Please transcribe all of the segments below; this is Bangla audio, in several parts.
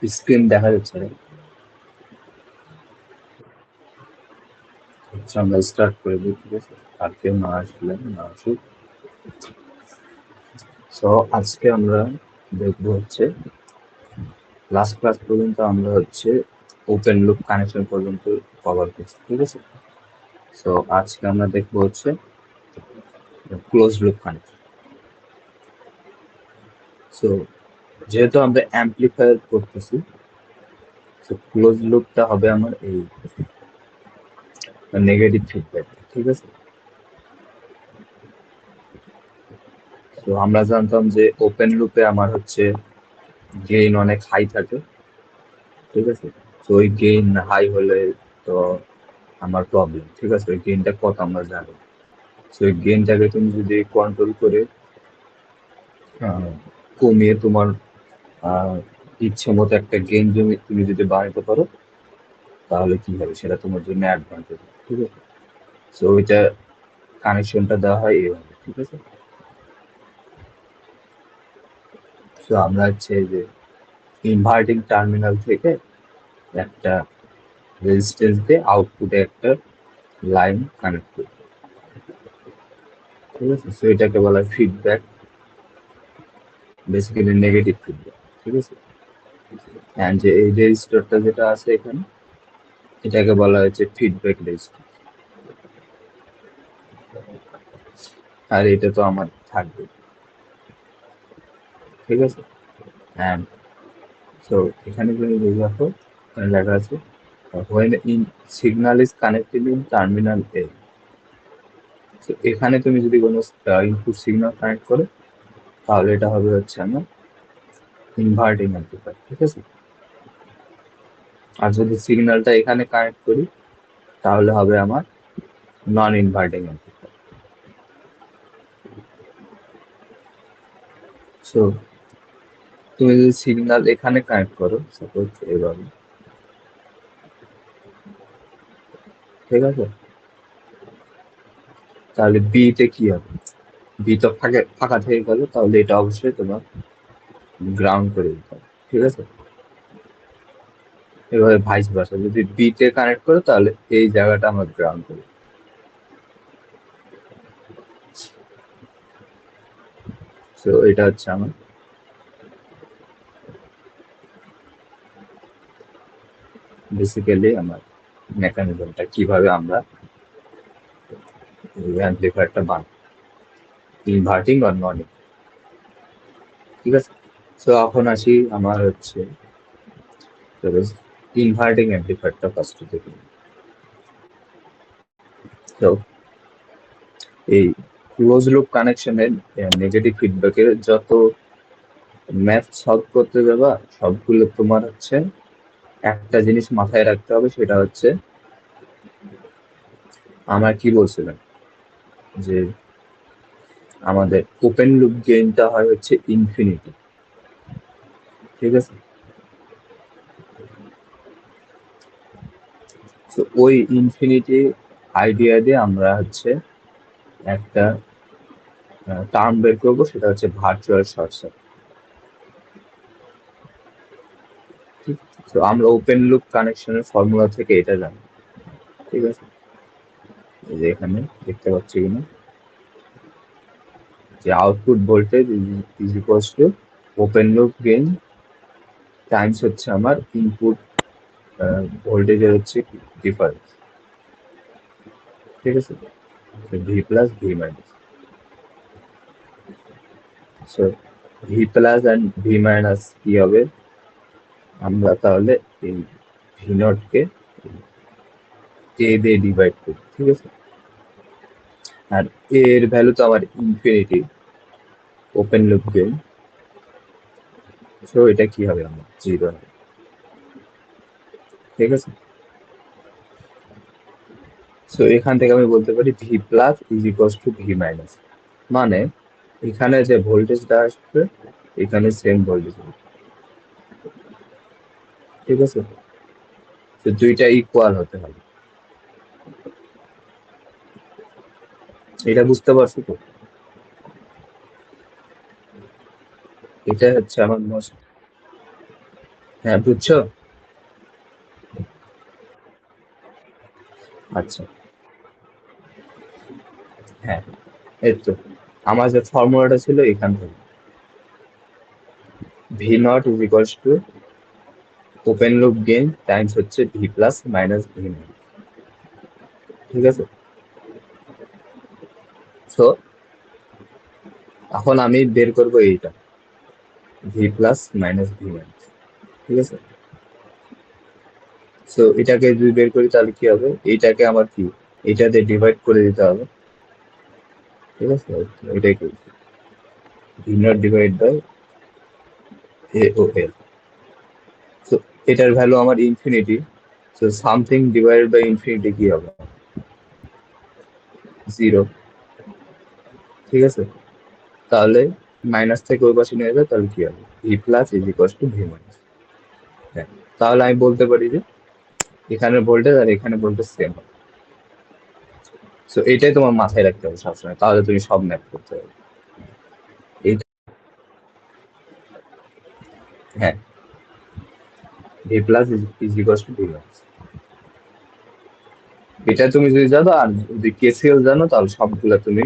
স্ক্রিন দেখা যাচ্ছে না। আচ্ছা, আমরা স্টার্ট করে দিই, ঠিক আছে? আর কেউ না আসলে না আসুক। সো আজকে আমরা দেখবো হচ্ছে লাস্ট ক্লাস পর্যন্ত আমরা হচ্ছে ওপেন লুপ কানেকশন পর্যন্ত কভার করছি, ঠিক আছে? সো আজকে আমরা দেখবো হচ্ছে ক্লোজ লুপ কানেকশন। সো যেহেতু আমরা অ্যাম্পলিফায়ার করতেছি, সো ক্লোজ লুপটা হবে আমার এই নেগেটিভ ফিডব্যাক, ঠিক আছে? তো আমরা জানতাম যে ওপেন লুপে আমার হচ্ছে গেইন অনেক হাই থাকে, ঠিক আছে? তো ওই গেইন হাই হলে তো আমার প্রবলেম, ঠিক আছে? ওই গেইনটা কত আমরা জানি। তো ওই গেইনটাকে তুমি যদি কন্ট্রোল করে কমিয়ে তোমার ইচ্ছে মতো একটা গেইন তুমি যদি বানাতে পারো, তাহলে কি হবে সেটা তোমার জন্য অ্যাডভান্টেজ, ঠিক আছে? তো ওইটা কানেকশনটা দেওয়া হয় এইভাবে, ঠিক আছে? তো আমরা হচ্ছে যে ইনভার্টিং টার্মিনাল থেকে একটা রেজিস্ট্যান্স দিয়ে আউটপুটে একটা লাইন কানেক্ট করি, ঠিক আছে? তো এটাকে বলা হয় ফিডব্যাক, বেসিক্যালি নেগেটিভ ফিডব্যাক, ঠিক আছে? অ্যান্ড যে এই রেজিস্টারটা যেটা আছে এখানে, এটাকে বলা হয়েছে ফিডব্যাক রেজিস্টার। আর এটা তো আমার থাকবে, ঠিক আছে? অ্যান্ড সো এখানে তুমি দেখো লেখা আছে when in signal is connected in terminal A. তো এখানে তুমি যদি কোনো ইনপুট সিগন্যাল কানেক্ট করো, তাহলে এটা হবে হচ্ছে আমার ইনভার্টিং অ্যাম্পলিফায়ার, ঠিক আছে? আর যদি সিগন্যালটা এখানে কানেক্ট করি, তাহলে হবে আমার নন ইনভার্টিং অ্যাম্পলিফায়ার। সো তুমি যদি সিগন্যাল এখানে কানেক্ট করো, সাপোজ এভাবে, ঠিক আছে? তাহলে বি তে কি হবে? বি তো ফাঁকা থেকে গেল, তাহলে এটা অবশ্যই তোমার গ্রাউন্ড করে দিতে হবে, ঠিক আছে? এভাবে ভাইস ভার্সা, যদি বি তে কানেক্ট করো তাহলে এই জায়গাটা আমার গ্রাউন্ড করে। সো এটা হচ্ছে আমার বেসিক্যালি আমার মেকানিজমটা, কিভাবে আমরা অ্যাম্পলিফায়ারটা বানাই, ইনভার্টিং আর নন, ঠিক আছে? সো এখন আসি আমার হচ্ছে ইনভার্টিং অ্যাম্পলিফায়ারটা ফার্স্ট থেকে। তো এই ক্লোজ লুপ কানেকশনের নেগেটিভ ফিডব্যাকের যত ম্যাথ সলভ করতে যাবা, সবগুলো তোমার হচ্ছে একটা জিনিস মাথায় রাখতে হবে, সেটা হচ্ছে আমার কি বলছিলাম যে আমাদের ওপেন লুপ গেইনটা হয় হচ্ছে ইনফিনিটি, ঠিক আছে? তো ওই ইনফিনিটি আইডিয়া দিয়ে আমরা হচ্ছে একটা টার্ম বের করবো, সেটা হচ্ছে ভার্চুয়াল শর্ট সার্কিট। তো আমরা ওপেন লুপ কানেকশনের ফর্মুলা থেকে এটা জানি, ঠিক আছে? এই যে এখানে দেখতে পাচ্ছি কিনা, যে output voltage is equals to open loop gain times হচ্ছে আমার ইনপুট ভোল্টেজের হচ্ছে ডিফারেন্স, ঠিক আছে? V plus V minus. So V plus and V minus কি হবে? আমরা তাহলে এই ভি নটকে এ দিয়ে ডিভাইড করি, ঠিক আছে? আর এর ভ্যালু তো আমার infinity, open loop gain. So এটা কি হবে? আমার জিরো হবে, ঠিক আছে? সো এখান থেকে আমি বলতে পারি V plus is equals to V minus, মানে এখানে যে ভোল্টেজটা আসবে এখানে সেম ভোল্টেজ, ঠিক আছে? তো দুইটা ইকুয়াল হতে হবে, এটা বুঝতে পারছো তো? এটা হচ্ছে আমার মোস্ট হ্যাঁ, বুঝছো? আচ্ছা, হ্যাঁ, এই তো আমার যে ফর্মুলাটা ছিল এখান থেকে, V not is equals to open loop gain times হচ্ছে V plus minus V not. ঠিক আছে? সো এখন আমি বের করব এইটা, V plus minus V minus. ঠিক আছে? সো এটাকে যদি বের করি তাহলে কি হবে, এইটাকে আমার কি এটাতে ডিভাইড করে দিতে হবে। ঠিক আছে? এটাই করছি, V naught divide by A O L. So এটার ভ্যালু আমার infinity. So something divided by infinity কি হবে, জিরো। ঠিক আছে? তাহলে মাইনাস থেকে ওই পাশে নিয়ে যাবে, তাহলে কি হবে, V plus is equal to V minus. হ্যাঁ, তাহলে আমি বলতে পারি যে এখানে ভোল্টেজ আর এখানে ভোল্টেজ সেম হবে। সো এটাই তোমার মাথায় রাখতে হবে সবসময়, তাহলে তুমি সব ম্যাথ করতে পারবে। এই, হ্যাঁ, V plus is equal to V minus. এটা তুমি যদি জানো, আর যদি কেসিএল জানো, তাহলে সবগুলা তুমি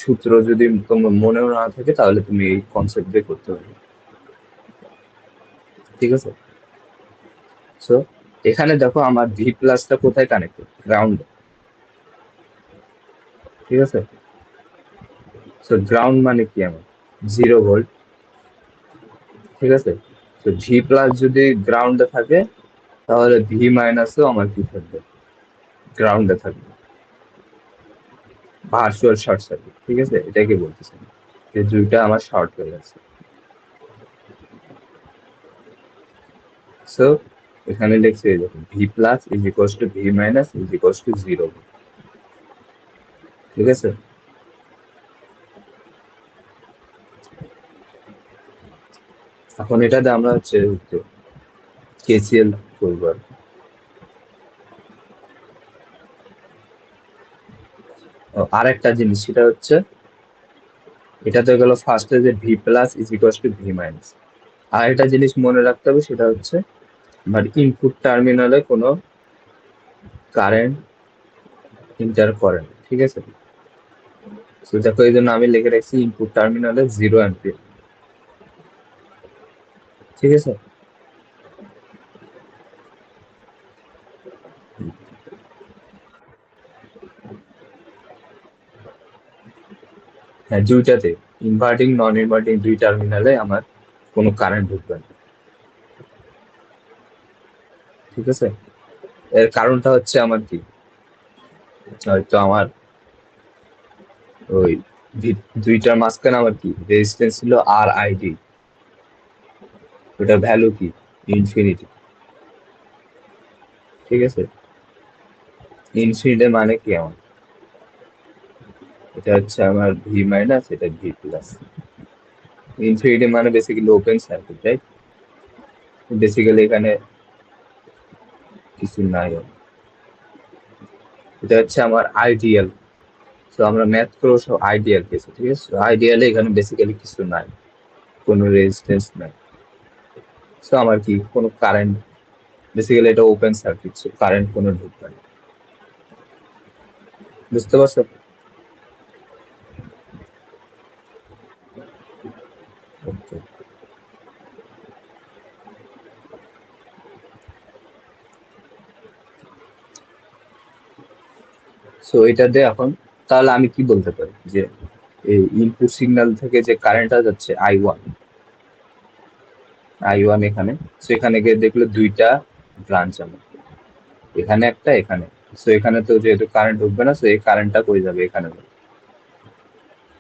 সূত্র যদি তোমার মনেও না থাকে, তাহলে তুমি এই কনসেপ্ট দিয়ে করতে পারবে। ঠিক আছে? সো এখানে দেখো আমার ভি প্লাসটা কোথায় কানেক্টেড, গ্রাউন্ড। ঠিক আছে? সো গ্রাউন্ড মানে কি আমার, 0 ভোল্ট। ঠিক আছে? তো ভি প্লাস যদি গ্রাউন্ডে থাকে, তাহলে ভি মাইনাসও আমার কি থাকবে, গ্রাউন্ডে থাকবে, ভার্চুয়াল শর্ট সার্কিট। ঠিক আছে? এটাকে বলতেছি, যে দুইটা আমার শর্ট হয়ে গেছে। সো এখানে লিখছি এই দেখুন, V plus is equal to V minus is equal two 0। ঠিক আছে? এখন এটাতে আমরা হচ্ছে কেসিএল করবো আর কি। আর একটা জিনিস সেটা হচ্ছে, এটাতে গেল ফার্স্টে যে V plus is equal to V minus. আর একটা জিনিস মনে রাখতে হবে, সেটা হচ্ছে আমার ইনপুট টার্মিনালে কোনো কারেন্ট ইন্টার করে না। ঠিক আছে? তো দেখো এই জন্য আমি লিখে রাখছি ইনপুট টার্মিনালে 0 অ্যাম্পিয়ার। ঠিক আছে? হ্যাঁ, দুইটাতে, ইনভার্টিং নন ইনভার্টিং দুই টার্মিনালে আমার কোনো কারেন্ট ঢুকবে না। ঠিক আছে? এর কারণটা হচ্ছে আমার কি, হয়তো আমার ওই দুইটার মাঝখানে আমার কি রেজিস্ট্যান্স ছিল আর আইডি, ওটার ভ্যালু কি, ইনফিনিটি। ঠিক আছে? ইনফিনিটি মানে কি আমার, এটা হচ্ছে আমার ভি মাইনাস, এটা ভি প্লাস। ইনফিনিটি মানে basically open circuit, right? Basically এখানে কিছু নাই। এটা হচ্ছে আমার আইডিয়াল। তো আমরা ম্যাথ করবো সব আইডিয়াল কেসে। ঠিক আছে? আইডিয়ালে এখানে বেসিক্যালি কিছু নাই, কোনো রেজিস্ট্যান্স নাই। তো আমার কি কোনো কারেন্ট, বেসিক্যালি এটা ওপেন সার্কিট, কারেন্ট কোনো ঢুকবে না। বুঝতে পারছো? ওকে। সো এটা দিয়ে এখন তাহলে আমি কি বলতে পারি, যে এই ইনপুট সিগন্যাল থেকে যে কারেন্টটা যাচ্ছে আই ওয়ান এখানে, সেখানে গিয়ে দেখলো দুইটা ব্রাঞ্চ আমার, এখানে একটা, এখানে। সো এখানে তো যেহেতু কারেন্ট ঢুকবে না, সো এই কারেন্টটা কই যাবে, এখানে যাবে।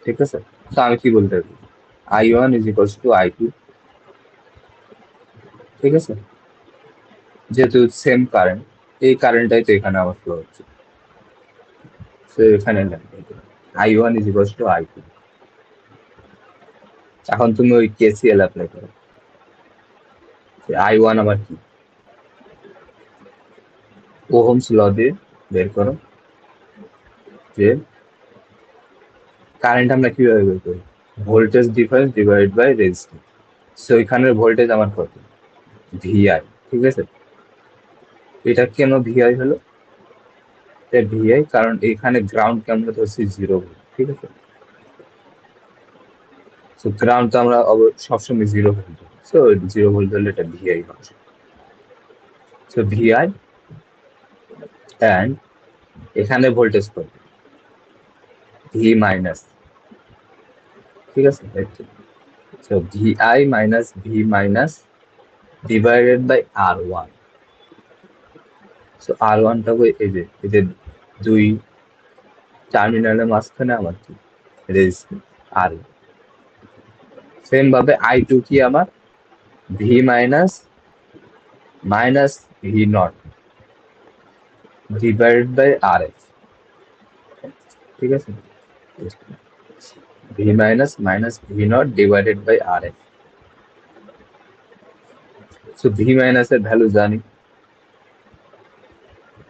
ঠিক আছে? তো আমি কি বলতে পারি, I1 is equals two I2। ঠিক আছে? যেহেতু সেম কারেন্ট, এই কারেন্টটাই তো এখানে আমার ফ্লো হচ্ছে। তো এখানে I1 is equals two I2। এখন তুমি ওই কেসিএল অ্যাপ্লাই করো, I1 আমার কি, ওহমস ল দিয়ে বের করো যে কারেন্ট আমরা কিভাবে বের করি, voltage difference divide by resistance. So এখানের ভোল্টেজ আমার কত, ভিআই, ঠিক আছে। এটা কেন ভিআই হলো? এটা ভিআই কারণ এখানে গ্রাউন্ড কে আমরা ধরছি 0 ভোল্ট, ঠিক আছে। তো গ্রাউন্ড তো আমরা সবসময় 0 ভোল্ট, সো 0 ভোল্ট হলে এটা ভিআই হবে। সো ভিআই অ্যান্ড এখানে ভোল্টেজ কত, ভি মাইনাস, ঠিক আছে। So VI minus V minus divided by R one. So R ওয়ানটা এই যে এদের দুই টার্মিনালের মাঝখানে আমার কি রেজিস্ট্যান্স আর। সেম ভাবে আই টু কি আমার V minus minus V not divided by R F, ঠিক আছে। V minus minus V not divided by R F. So V minus এর ভ্যালু জানি,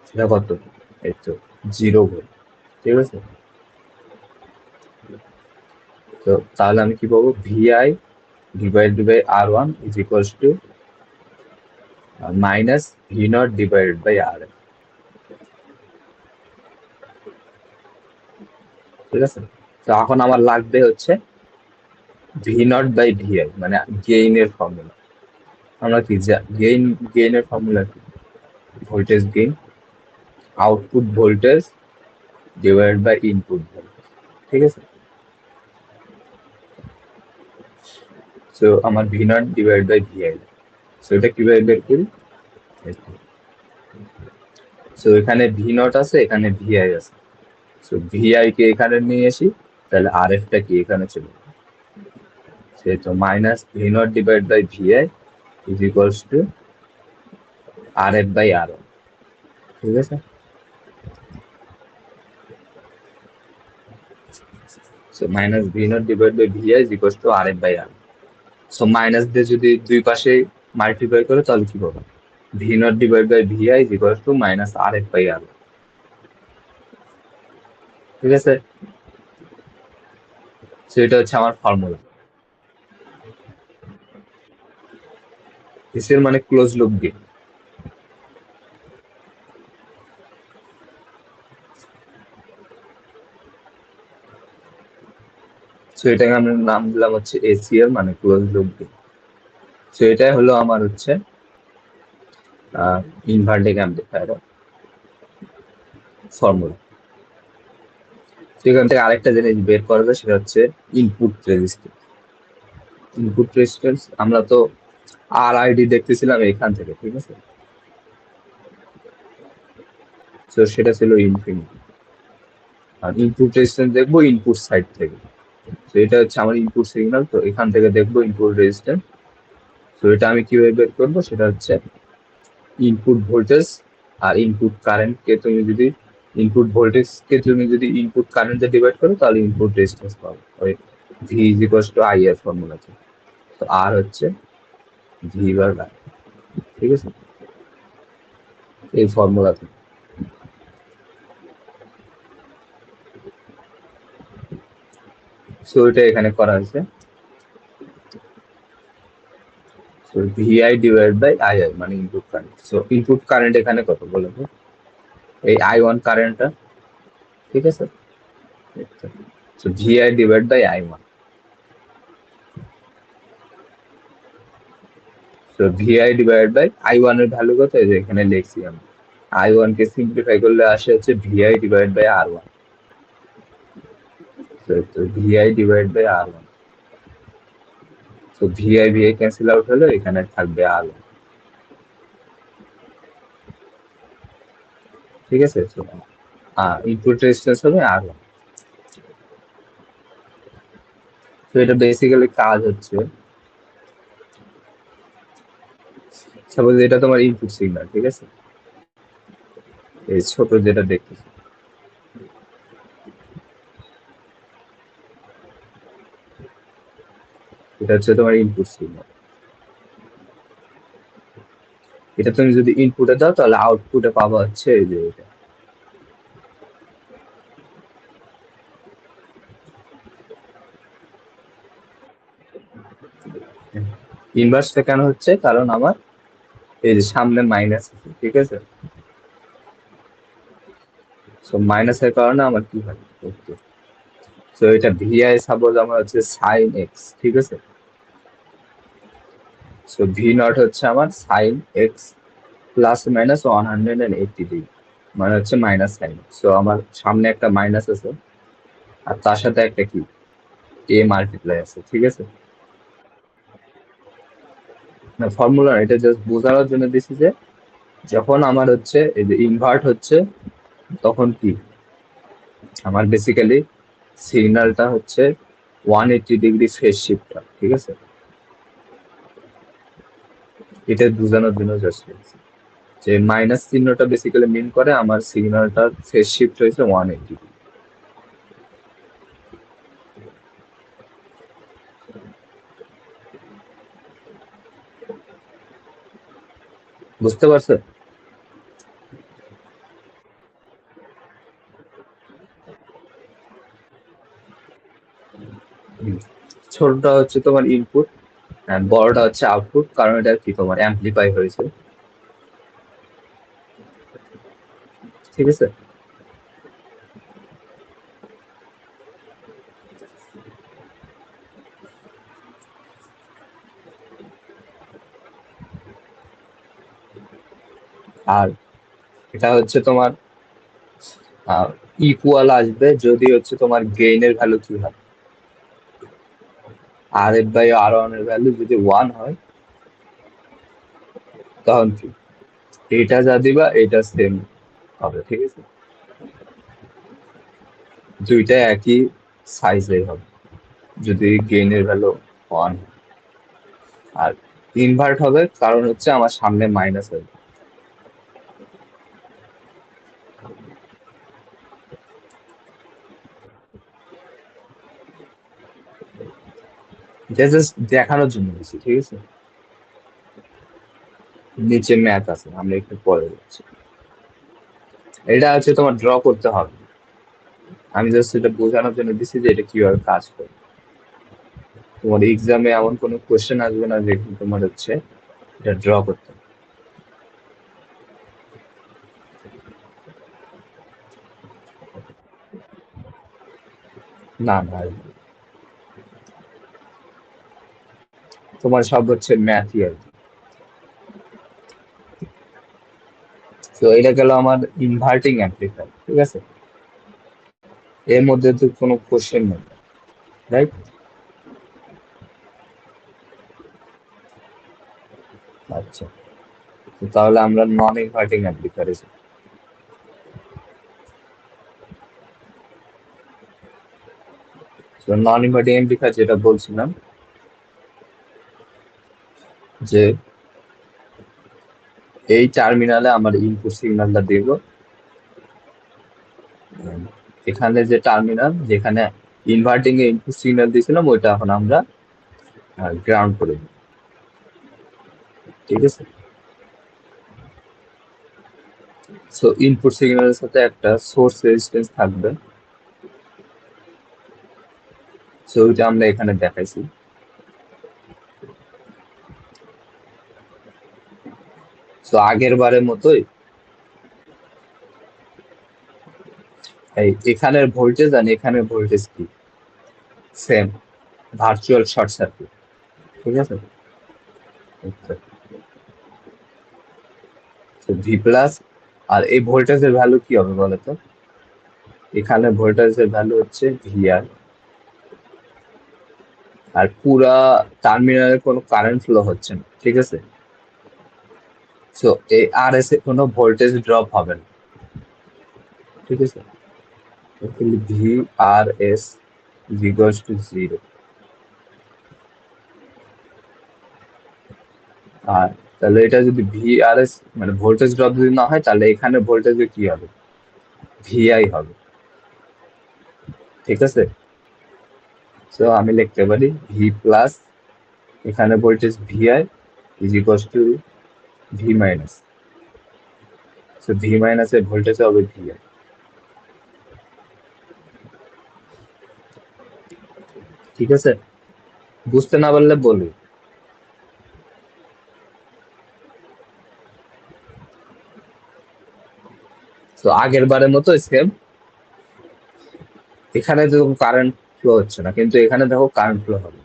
সেটা কত, এই তো 0 ভোল্ট, ঠিক আছে। তো তাহলে আমি কি পাবো, VI divided by R one is equals to minus V not divided by R F, ঠিক আছে। তো এখন আমার লাগবে হচ্ছে ভি নট বাই ভিআই, মানে গেইনের ফর্মুলা। আমরা কি গেইনের ফর্মুলা কি, voltage gain, output voltage divide by input voltage, ঠিক আছে। সো আমার V naught divide by VI, so এটা কিভাবে বের করি। সো এখানে ভি নট আছে, এখানে ভিআই আছে। সো ভিআই কে এখানে নিয়ে আসি, তাহলে আর এফ টা কি এখানে চলে যাবে। তো minus V naught divide by VI is equals to R F by R one, ঠিক আছে। So minus V naught divide by VI is equals to R F by R. So minus দিয়ে যদি দুই পাশে মাল্টিপ্লাই করে তাহলে কি পাবো, V naught divide by VI is equals to minus R F by R, ঠিক আছে। সো এটা হচ্ছে আমার ফর্মুলা। এর মানে ক্লোজ লুপ গেইন। সো এটাকে আমরা নাম দিলাম হচ্ছে এসিএল, মানে ক্লোজ লুপ গেইন। সো এটাই হলো আমার হচ্ছে ইনভার্টিং অ্যাম্পলিফায়ারের ফর্মুলা। সেখান থেকে আরেকটা জিনিস বের করা যায়, সেটা হচ্ছে ইনপুট রেজিস্ট্যান্স। ইনপুট রেজিস্ট্যান্স আমরা তো আর আইডি দেখতেছিলাম এখান থেকে, ঠিক আছে। তো সেটা ছিল ইনফিনিটি, আর ইনপুট রেজিস্ট্যান্স দেখবো ইনপুট সাইড থেকে। তো এটা হচ্ছে আমার ইনপুট সিগন্যাল, তো এখান থেকে দেখবো ইনপুট রেজিস্ট্যান্স। তো এটা আমি কিভাবে বের করবো, সেটা হচ্ছে ইনপুট ভোল্টেজ আর ইনপুট কারেন্ট কে তুমি যদি ইনপুট কারেন্ট ডিভাইড করো তাহলে ইনপুট রেজিস্ট্যান্স পাবো, ওই V is equals two I এর ফর্মুলা। তো আর হচ্ছে ভি বার আই, ঠিক আছে, এই ফর্মুলা থেকে। সো এটা এখানে করা হয়েছে, so VI divide by I I মানে input current. So input current এখানে কত বলো তো, এই আই ওয়ান কারেন্টটা, ঠিক আছে। So VI divide by I one. So VI divide by I one এর ভ্যালু কত, এই যে এখানে লিখছি আমি। আই ওয়ান কে সিম্পলিফাই করলে আসে হচ্ছে VI divide by R one. তো VI divide by R one. তো ভিআই ভিআই ক্যান্সেল আউট হলো, এখানে থাকবে আর ওয়ান, ঠিক আছে। তো ইনপুট রেজিস্ট্যান্স হবে আর ওয়ান। তো এটা বেসিক্যালি কাজ হচ্ছে, সাপোজ এটা তোমার ইনপুট সিগন্যাল, ঠিক আছে, এই ছোট যেটা দেখতেছি, এটা হচ্ছে তোমার ইনপুট সিগন্যাল। এটা তুমি যদি ইনপুটে দাও তাহলে আউটপুটে পাবা হচ্ছে এই যে এটা। ইনভার্সটা কেন হচ্ছে, কারণ আমার এই যে সামনে মাইনাস আছে, ঠিক আছে। সো মাইনাসের কারণে আমার কি হয়, ওকে। সো এটা ভিআই সাপোজ আমার হচ্ছে সাইন এক্স, ঠিক আছে। সো ভি নট হচ্ছে আমার sine x plus minus 180 degree, মানে হচ্ছে মাইনাস সাইন। সো আমার সামনে একটা মাইনাস আছে আর তার সাথে একটা কি এ মাল্টিপ্লাই আছে, ঠিক আছে। না ফর্মুলা, এটা জাস্ট বোঝানোর জন্য দিছি যে যখন আমার হচ্ছে এই যে ইনভার্ট হচ্ছে তখন কি আমার বেসিক্যালি সিগন্যালটা হচ্ছে 180 ডিগ্রি ফেজ শিফট, ঠিক আছে। এটা বোঝানোর জন্য জাস্ট যে মাইনাস চিহ্নটা বেসিক্যালি মিন করে আমার সিগন্যালটার ফেজ শিফট হয়েছে 180। বুঝতে পারছো? ছোটটা হচ্ছে তোমার ইনপুট আর বড়টা হচ্ছে আউটপুট, কারণ এটা কি তোমার অ্যাম্পলিফাই হয়েছে, ঠিক আছে। আর এটা হচ্ছে তোমার ইকুয়াল আসবে যদি হচ্ছে তোমার গেইনের ভ্যালু কি হয়, আর এফ বাই আর ওয়ান এর ভ্যালু যদি 1 হয় তখন কি এটা যা দিবা এটা সেম হবে, ঠিক আছে। দুইটা একই সাইজের হবে যদি গেইনের ভ্যালু 1, আর ইনভার্ট হবে কারণ হচ্ছে আমার সামনে মাইনাস হবে। এটা জাস্ট দেখানোর জন্য দিচ্ছি, ঠিক আছে। নিচে ম্যাথ আছে, আমরা একটু পরে যাচ্ছি। এটা হচ্ছে তোমার ড্র করতে হবে, আমি জাস্ট এটা বোঝানোর জন্য দিচ্ছি যে এটা কিভাবে কাজ করে। তোমার এক্সামে এমন কোনো কোয়েশ্চেন আসবে না যেখানে তোমার হচ্ছে এটা ড্র করতে হবে। না না, তোমার সব হচ্ছে ম্যাথই আর কি। তো এটা গেল আমার ইনভার্টিং অ্যাম্পলিফায়ার, ঠিক আছে। এর মধ্যে তো কোনো কোশ্চেন নেই, রাইট? আচ্ছা, তো তাহলে আমরা নন ইনভার্টিং অ্যাম্পলিফায়ারে যাই। তো নন ইনভার্টিং অ্যাম্পলিফায়ার যেটা বলছিলাম যে এই টার্মিনালে আমার ইনপুট সিগন্যালটা দেব, এখানে যে টার্মিনাল যেখানে ইনভার্টিং এ ইনপুট সিগন্যাল দিয়েছিলাম ওইটা এখন আমরা গ্রাউন্ড করে দিই, ঠিক আছে। সো ইনপুট সিগন্যালের সাথে একটা সোর্স রেজিস্ট্যান্স থাকবে, সো ওইটা আমরা এখানে দেখাইছি। সো আগের বারের মতোই এই এখানের ভোল্টেজ আর এখানের ভোল্টেজ কি সেম, ভার্চুয়াল শর্ট সার্কিট, ঠিক আছে। ভি প্লাস, আর এই ভোল্টেজের ভ্যালু কি হবে বলতো? এখানে ভোল্টেজের ভ্যালু হচ্ছে ভিআর, আর পুরা টার্মিনালে কোনো কারেন্ট ফ্লো হচ্ছে না, ঠিক আছে। সো এই আর এস এ কোনো ভোল্টেজ ড্রপ হবে না, ঠিক আছে। V R S equals to zero. আর তাহলে এটা যদি ভি আর এস মানে ভোল্টেজ ড্রপ যদি না হয় তাহলে এখানে ভোল্টেজে কি হবে, ভিআই হবে, ঠিক আছে। সো আমি লিখতে পারি ভি প্লাস, এখানে voltage VI is equals to V minus, so V minus এর ভোল্টেজ হবে ভিআই, ঠিক আছে। বুঝতে না পারলে বলি। তো আগের বারের মতো সেম, এখানে তো কারেন্ট ফ্লো হচ্ছে না, কিন্তু এখানে দেখো কারেন্ট ফ্লো হবে।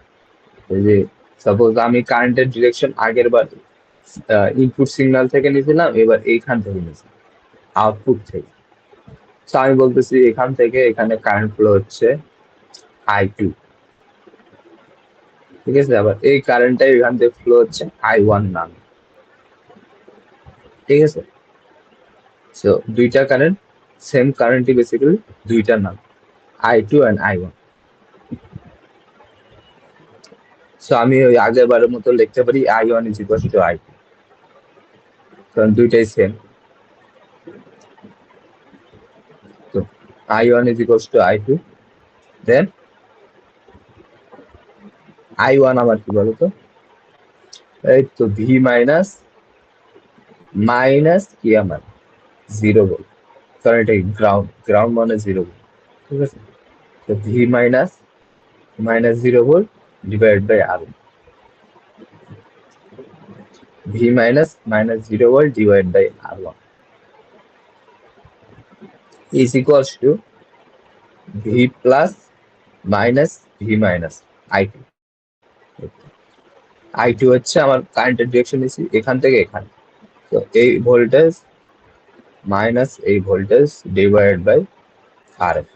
এই যে সাপোজ আমি কারেন্টের ডিরেকশন আগের বার ইনপুট সিগন্যাল থেকে নিয়েছিলাম, এবার এইখান থেকে নিয়েছি, আউটপুট থেকে। তো আমি বলতেছি এখান থেকে এখানে কারেন্ট ফ্লো হচ্ছে I2, ঠিক আছে। আবার এই কারেন্টটাই এখান থেকে ফ্লো হচ্ছে I1 নাম, ঠিক আছে। সো দুইটা কারেন্ট, সেম কারেন্টই বেসিক্যালি দুইটা নাম, I2 and I1। সো আমি ওই আগের বারের মতো লিখতে পারি I1 is equal to I2, কারণ দুইটাই সেম। তো I1 is equal to I2, then I1 আমার কি বলতো, এই তো ভি মাইনাস মাইনাস কি আমার 0 ভোল্ট, কারণ এটা গ্রাউন্ড, গ্রাউন্ড মানে 0 ভোল্ট, ঠিক আছে। তো V minus minus 0 volt divide by R, V minus minus 0 volt divide by R1 is equals to V plus minus V minus I2। I2 হচ্ছে আমার কারেন্টের ডিরেকশন নিচ্ছি এখান থেকে এখানে, তো এই ভোল্টেজ মাইনাস এই ভোল্টেজ ডিভাইড বাই RF।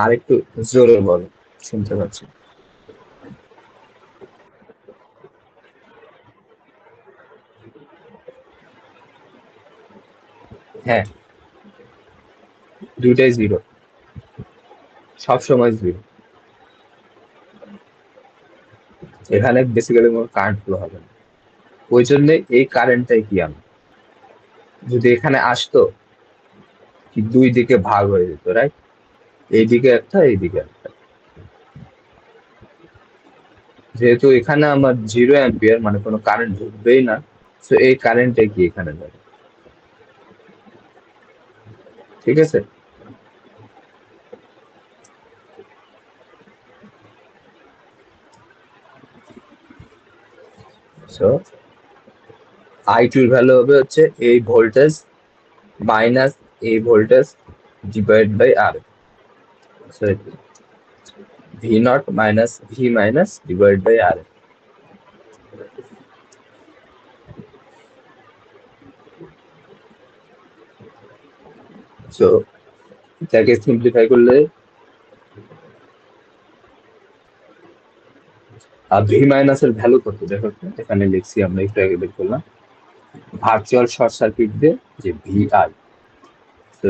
আর একটু জোরে বলো, শুনতে পাচ্ছি। হ্যাঁ, দুইটাই জিরো, সবসময় জিরো। এখানে বেসিক্যালি কোনো কারেন্ট ফ্লো হবে না, ওই জন্য এই কারেন্টটাই কি আমি যদি এখানে আসতো, কি দুই দিকে ভাগ হয়ে যেত, রাইট? এইদিকে একটা, এইদিকে একটা। যেহেতু এখানে আমার 0 অ্যাম্পিয়ার, মানে কোনো কারেন্ট ঢুকবেই না, তো এই কারেন্টটাই কি এখানে যাবে, ঠিক আছে। সো I2 এর ভ্যালু হবে হচ্ছে এই ভোল্টেজ মাইনাস এই voltage divide by R, so V naught minus V minus divide by R. So এটাকে সিম্পলিফাই করলে ভি মাইনাস এর ভ্যালু কত দেখো তো, এখানে লিখছি আমরা একটু আগে বের করলাম, ভার্চুয়াল শর্ট সার্কিট দিয়ে যে ভিআই, তো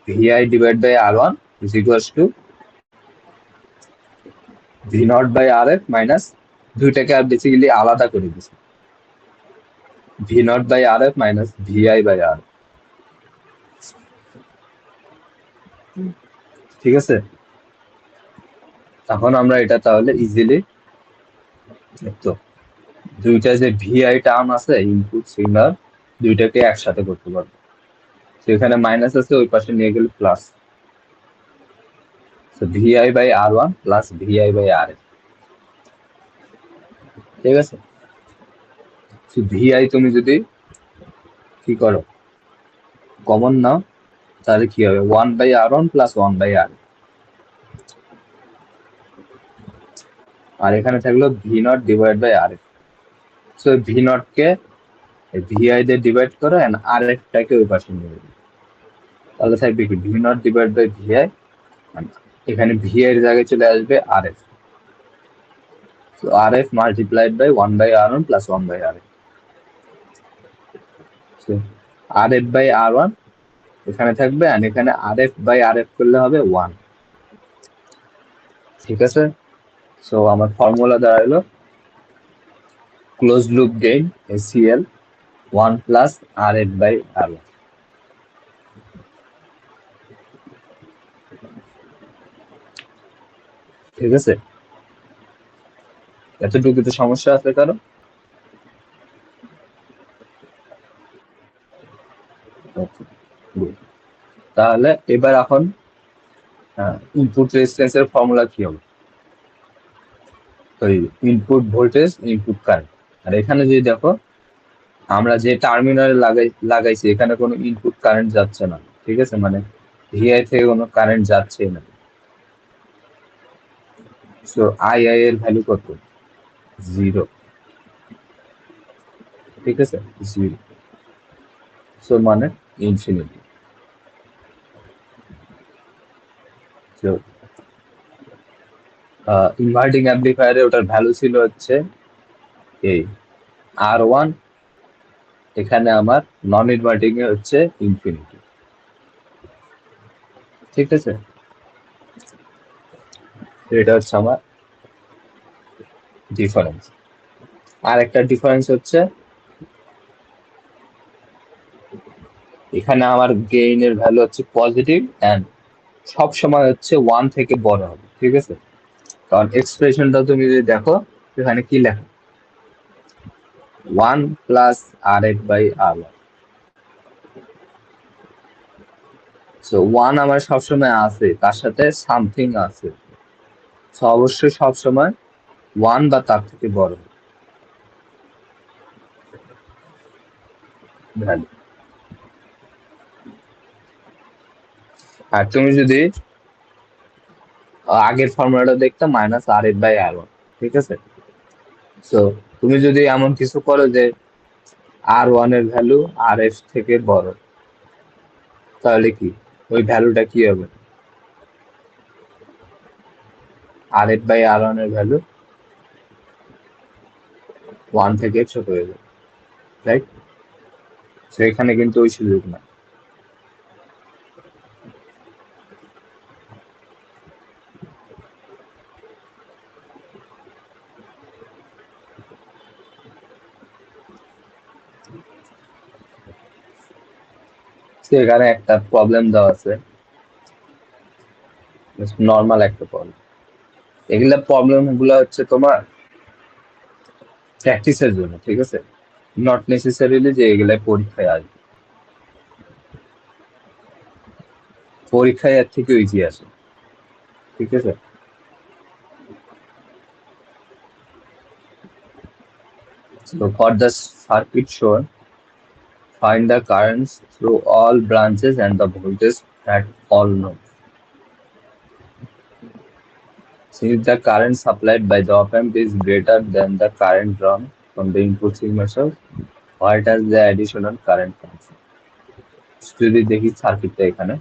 VI divide by R1 is equals to V naught by RF minus, দুইটাকে আর বেসিক্যালি আলাদা করে দিছি, V naught by RF minus VI by R, ঠিক আছে। তখন আমরা এটা তাহলে ইজিলি, তো দুইটা যে ভিআই টার্ম আছে ইনপুট সিগন্যাল, দুইটাকে একসাথে করতে পারবো। তো এখানে মাইনাস আছে, ওই পাশে নিয়ে গেলে প্লাস, তো VI by R1 plus VI by RF, ঠিক আছে। তো ভিআই তুমি যদি কি করো, কমন নাও, তাহলে কি হবে 1/R1 প্লাস 1/R, আর এখানে থাকলো V naught divide by RF। So V naught কে ভিআই দিয়ে ডিভাইড করো এন্ড RF টাকে ওই পাশে নিয়ে যাবে, তাহলে থাকবে কি V naught divide by VI, এখানে ভিআই এর জায়গায় চলে আসবে RF, so RF multiplied by 1/R1 plus 1/RF। So RF by R1 এখানে থাকবে, আর এখানে RF বাই RF করলে হবে 1, ঠিক আছে। সো আমার ফর্মুলা দাঁড়ালো close loop gain ACL 1 plus RF by R1, ঠিক আছে। এতটুকু তো সমস্যা আছে কারো? তাহলে এবার এখন ইনপুট রেজিস্ট্যান্স এর ফর্মুলা কি হবে? ওই ইনপুট ভোল্টেজ ইনপুট কারেন্ট। আর এখানে যদি দেখো আমরা যে টার্মিনালে লাগাইছি এখানে কোনো ইনপুট কারেন্ট যাচ্ছে না, ঠিক আছে, মানে ভিআই থেকে কোনো কারেন্ট যাচ্ছে না। সো আই এর ভ্যালু কত? 0, ঠিক আছে, 0। সো মানে ইনফিনিটি। সো ইনভার্টিং অ্যাম্পলিফায়ারে ওটার ভ্যালু ছিল হচ্ছে এই R1, এখানে আমার নন ইনভার্টিং এ হচ্ছে ইনফিনিটি, ঠিক আছে। এটা হচ্ছে আমার ডিফারেন্স। আর একটা ডিফারেন্স হচ্ছে এখানে আমার গেইন এর ভ্যালু হচ্ছে পজিটিভ এন্ড সব সময় হচ্ছে 1 থেকে বড় হবে, ঠিক আছে। কারণ এক্সপ্রেশনটা তুমি যদি দেখো এখানে কি লেখা, 1 প্লাস RF/R1। সো 1 আমার সবসময় আছে, তার সাথে সামথিং আছে, সো অবশ্যই সবসময় 1 বা তার থেকে বড় ভ্যালু। আর তুমি যদি আগের ফর্মুলাটা দেখতে -RF/R1, ঠিক আছে। সো তুমি যদি এমন কিছু করো যে R1 এর ভ্যালু RF থেকে বড়, তাহলে কি ওই ভ্যালুটা কি হবে? RF/R1 এর ভ্যালু 1 থেকে ছোট হয়ে যাবে, রাইট। সো এখানে কিন্তু ওই সুযোগ না। তো এখানে একটা প্রবলেম দেওয়া আছে, নর্মাল একটা প্রবলেম। এগুলা প্রবলেম গুলো হচ্ছে তোমার প্র্যাকটিসের জন্য, ঠিক আছে, নট নেসেসারিলি যে এগুলা পরীক্ষায় আসবে। পরীক্ষায় এর থেকে ইজি আসে, ঠিক আছে। So for the circuit shown, find the currents through all branches and the voltage at all nodes. Since the current supplied by the op-amp is greater than the current drawn from the input signal source, what is the additional current function? যদি দেখি সার্কিটটা এখানে,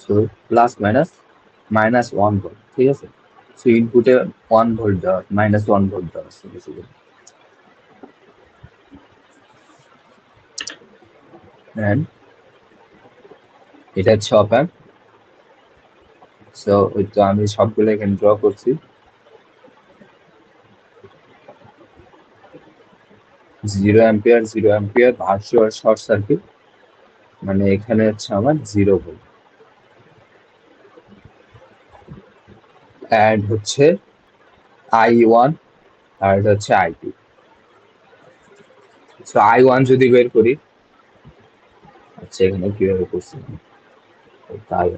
সো প্লাস মাইনাস -1 ভোল্ট, ঠিক আছে। সো ইনপুটে 1 ভোল্ট দেওয়া, -1 ভোল্ট দেওয়া আছে বেসিক্যালি। এন্ড এটা হচ্ছে অপ অ্যাম্প। সো ওই তো আমি সবগুলো এখানে ড্র করছি। 0 ampere 0 ampere virtual short circuit, মানে এখানে হচ্ছে আমার 0 ভোল্ট। অ্যাড হচ্ছে I1 আর এটা হচ্ছে I2। সো I1 যদি বের করি, আচ্ছা এখানে কিভাবে করছি, তাই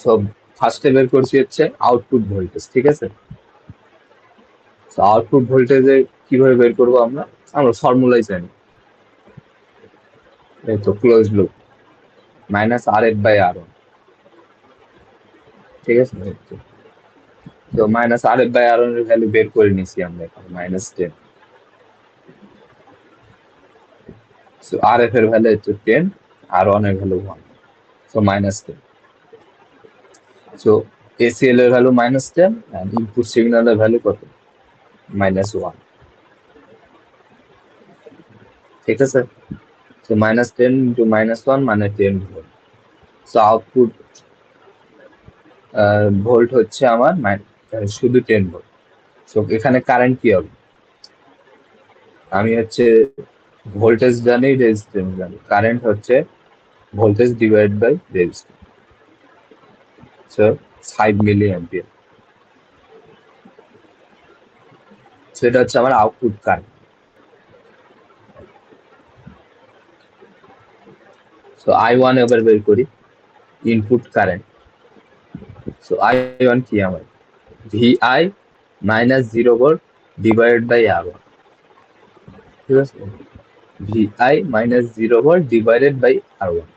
সো ফার্স্টে বের করছি হচ্ছে আউটপুট ভোল্টেজ, ঠিক আছে। তো আউটপুট ভোল্টেজে কিভাবে বের করবো আমরা, আমরা ফর্মুলাই জানি, এই তো ক্লোজ লুপ -RF/R1, ঠিক আছে। তো -RF/R1 এর ভ্যালু বের করে নিছি আমরা এখানে -10। সো RF এর ভ্যালু হচ্ছে 10, R1 এর ভ্যালু 1, সো -10। সো ACL এর ভ্যালু -10 and ইনপুট সিগন্যালের ভ্যালু কত? -1, ঠিক আছে। সো -10 ইন্টু -1 মানে 10 ভোল্ট। সো আউটপুট ভোল্ট হচ্ছে আমার শুধু 10 ভোল্ট। সো এখানে কারেন্ট কি হবে, আমি হচ্ছে ভোল্টেজ জানি, রেজিস্ট্যান্স জানি, কারেন্ট হচ্ছে voltage divide by resistance, so 5 milli ampere. সেটা হচ্ছে আমার আউটপুট কারেন্ট। সো I1 এবার বের করি, ইনপুট কারেন্ট সো I1 কি আমার VI minus 0 volt divided by R1, ঠিক আছে? VI minus 0 volt divided by R1.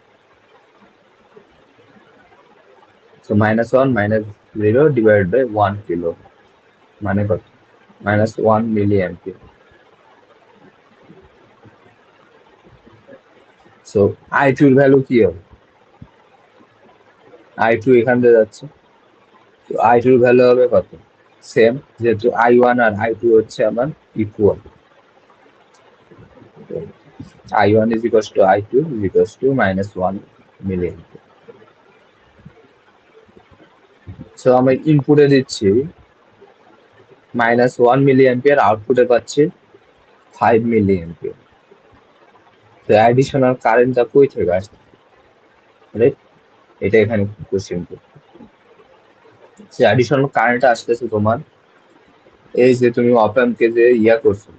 So -1 minus 0 divided by 1 kilo মানে কত? -1 milliampere. So I2 এর ভ্যালু কি হবে? I2 এখান দিয়ে যাচ্ছে, তো I2 এর ভ্যালু হবে কত? সেম, যেহেতু I1 আর I2 হচ্ছে আমার equal. I1 is equals to I2 is equals to -1 milliampere. So আমি ইনপুটে দিচ্ছি -1 milliampere, আউটপুটে পাচ্ছি 5 milliampere. তো অ্যাডিশনাল কারেন্টটা কই থেকে আসছে, রাইট? এটা এখানে কোশ্চেন। সে অ্যাডিশনাল কারেন্ট আসতেছে তোমার এই যে তুমি অপ অ্যাম্পকে যে করছো,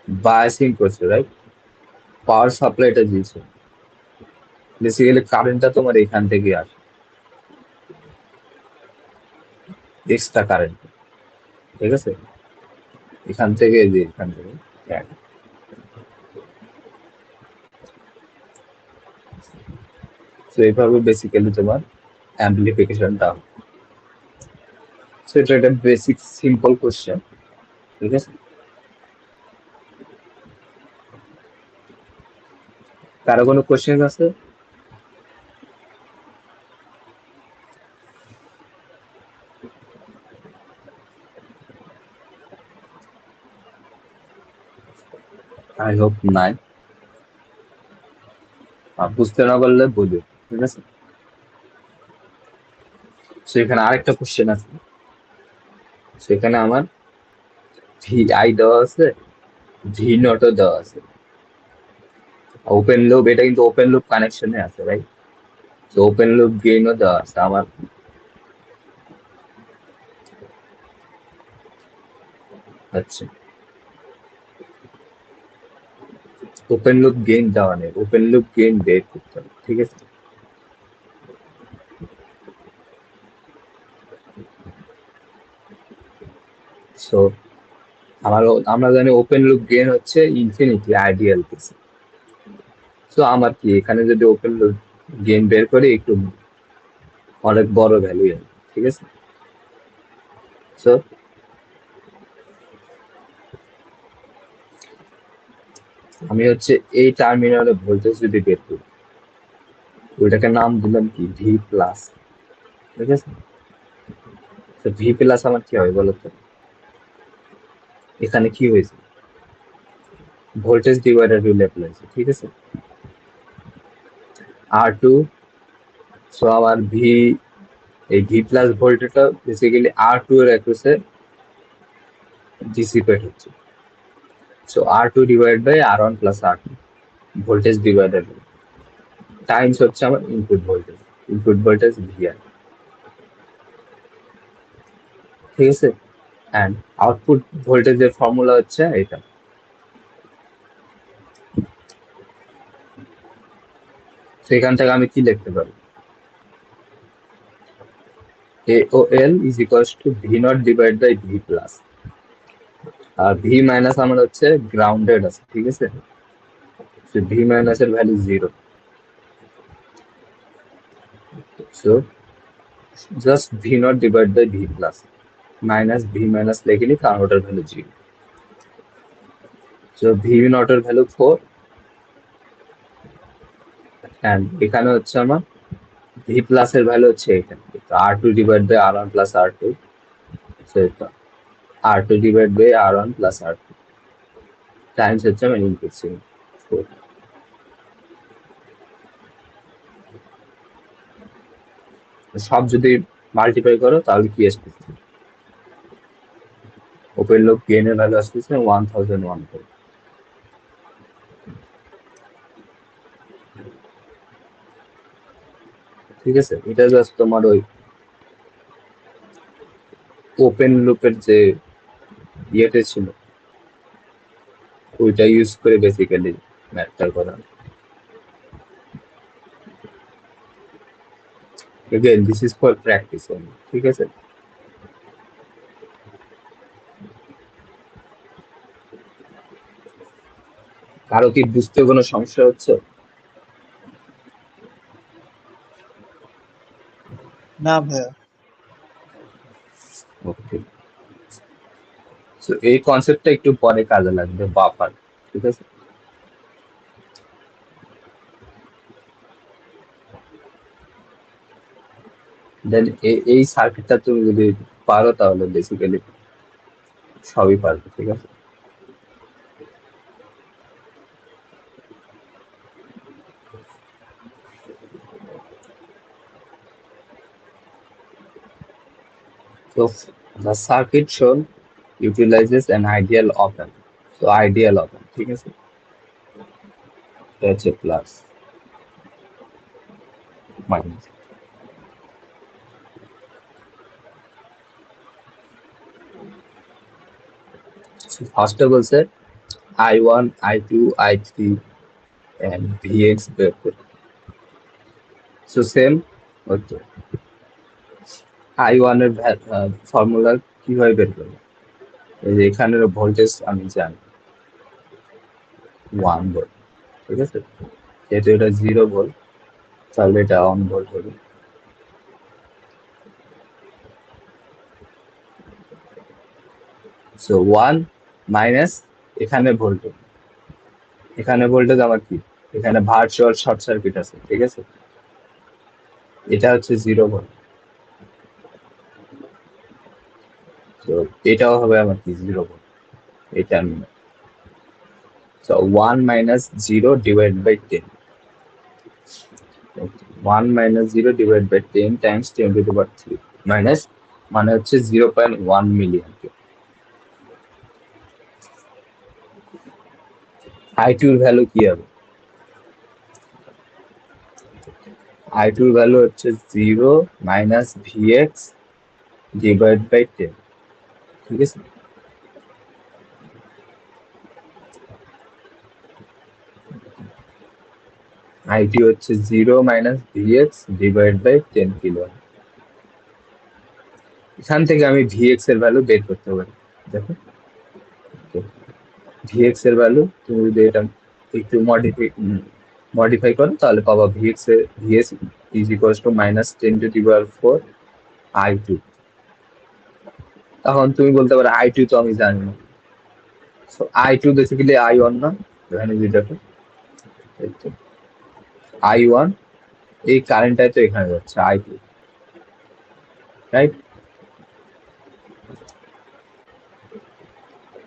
বায়াসিং করছো, রাইট? পাওয়ার সাপ্লাইটা দিয়েছো, বেসিক্যালি কারেন্টটা তোমার এখান থেকে আসে, এক্সট্রা কারেন্ট, ঠিক আছে? এখান থেকে এখান থেকে তো এইভাবে বেসিক্যালি তোমার অ্যাম্পলিফিকেশনটা। সো এটা একটা বেসিক সিম্পল কোশ্চেন, ঠিক আছে? কারো কোনো কোশ্চেন আছে? আই হোপ নাই। বুঝতে না পারলে বলি, ঠিক আছে? সেখানে আরেকটা কোশ্চেন আছে, সেখানে আমার VI দেওয়া আছে, ভি নটও দেওয়া আছে, ওপেন লুপ, এটা কিন্তু ওপেন লুপ কানেকশনে আছে, রাইট? তো ওপেন লুপ গেইনও দেওয়া আছে আমার। আচ্ছা, ওপেন লুপ গেইন দেওয়া নেই, ওপেন লুপ গেইন বের করতে হবে, ঠিক আছে? সো আমরা জানি ওপেন লুপ গেইন হচ্ছে ইনফিনিটি আইডিয়াল কেসে। সো আমার কি এখানে যদি ওপেন লুপ গেইন বের করি একটু অনেক বড় ভ্যালু, ঠিক আছে? সো আমি হচ্ছে এই টার্মিনালে ভোল্টেজ যদি বের করি, ওইটাকে নাম দিলাম কি ভি প্লাস, ঠিক আছে? তো ভি প্লাস আমার কি হবে বলতো? এখানে কি হয়েছে, ভোল্টেজ ডিভাইডার রুল অ্যাপ্লাই, ঠিক আছে? R2, সো আমার ভি, এই ভি প্লাস ভোল্টেজটা বেসিক্যালি R2 এর অ্যাক্রসে ডিসিপেট হচ্ছে। So R2 divide by R1 plus R2 voltage divider times হচ্ছে আমার ইনপুট ভোল্টেজ VI, ঠিক আছে? অ্যান্ড আউটপুট ভোল্টেজের ফর্মুলা হচ্ছে এটা। সেখান থেকে আমি কি লিখতে পারি? AOL is equals to V naught divided by V plus, আর V মাইনাস আমার হচ্ছে গ্রাউন্ডেড আছে, ঠিক আছে? V মাইনাস এর value 0, so just V naught divided by V plus minus V minus লিখে কারণ ওটার ভ্যালু 0। সো V naught এর ভ্যালু 4, অ্যান্ড এখানে হচ্ছে আমার ভি প্লাস এর ভ্যালু হচ্ছে এখানে R2 divide by R1 plus R2, so এটা R2 divide by R1 plus R2 Times হচ্ছে আমার ইনপুট সিগন্যাল 4। সব যদি মাল্টিপ্লাই করো তাহলে কি আসতেছে? ওপেন লুপ গেইন এর ভ্যালু আসতেছে 1001, ঠিক আছে? এটা জাস্ট তোমার ওই ওপেন লুপের যে ইয়েতে ছিল ওইটা ইউজ করে বেসিক্যালি ম্যাথটা করা। again this is for practice only, ঠিক আছে? কারো কি বুঝতে কোনো সমস্যা হচ্ছে? না ভাইয়া। ওকে, সো এই কনসেপ্টটা একটু পরে কাজে লাগবে, বাফার, ঠিক আছে? দেন এই সার্কিটটা তুমি যদি পারো তাহলে বেসিক্যালি সবই পারবে, ঠিক আছে? So the circuit shown utilizes an ideal op amp. So ideal op amp, ঠিক আছে? এটা হচ্ছে প্লাস মাইনাস। ফার্স্টে বলছে I1, I2, I3 and Vx বের করতে। সো সেম হচ্ছে I1 এর ফর্মুলা কিভাবে বের করবো? এই যে এখানের ভোল্টেজ আমি জানি 1 ভোল্ট, ঠিক আছে? যেহেতু এটা 0 ভোল্ট তাহলে এটা 1 ভোল্ট হবে। সো 1 মাইনাস এখানে ভোল্টেজ, এখানে ভোল্টেজ আমার কি, এখানে ভার্চুয়াল শর্ট সার্কিট আছে, ঠিক আছে? এটা হচ্ছে 0 ভোল্ট, তো এটাও হবে আমার কি 0 ভোল্ট, এটা আমি। So 1 minus 0 divide by 10, 1 minus 0 divide by 10 times 10 to the power 3 minus মানে হচ্ছে 0.1 মিলি অ্যাম্পিয়ার। I2 এর ভ্যালু কি হবে? I2 এর ভ্যালু হচ্ছে 0 মাইনাস Vx ডিভাইড বাই 10, ঠিক আছে? I2 হচ্ছে 0 minus Vx divide by 10 kilo. এখান থেকে আমি Vx এর ভ্যালু বের করতে পারি। দেখো Vx এর ভ্যালু তুমি যদি এটা একটু মডিফাই করো তাহলে পাবা Vx is equals to minus 10 to the power 4 I2। তখন তুমি বলতে পারো I2 তো আমি জানি না, সো I2 বেসিক্যালি I1 না, এখানে যদি দেখো I1 এই কারেন্টটাই তো এখানে যাচ্ছে I2, রাইট?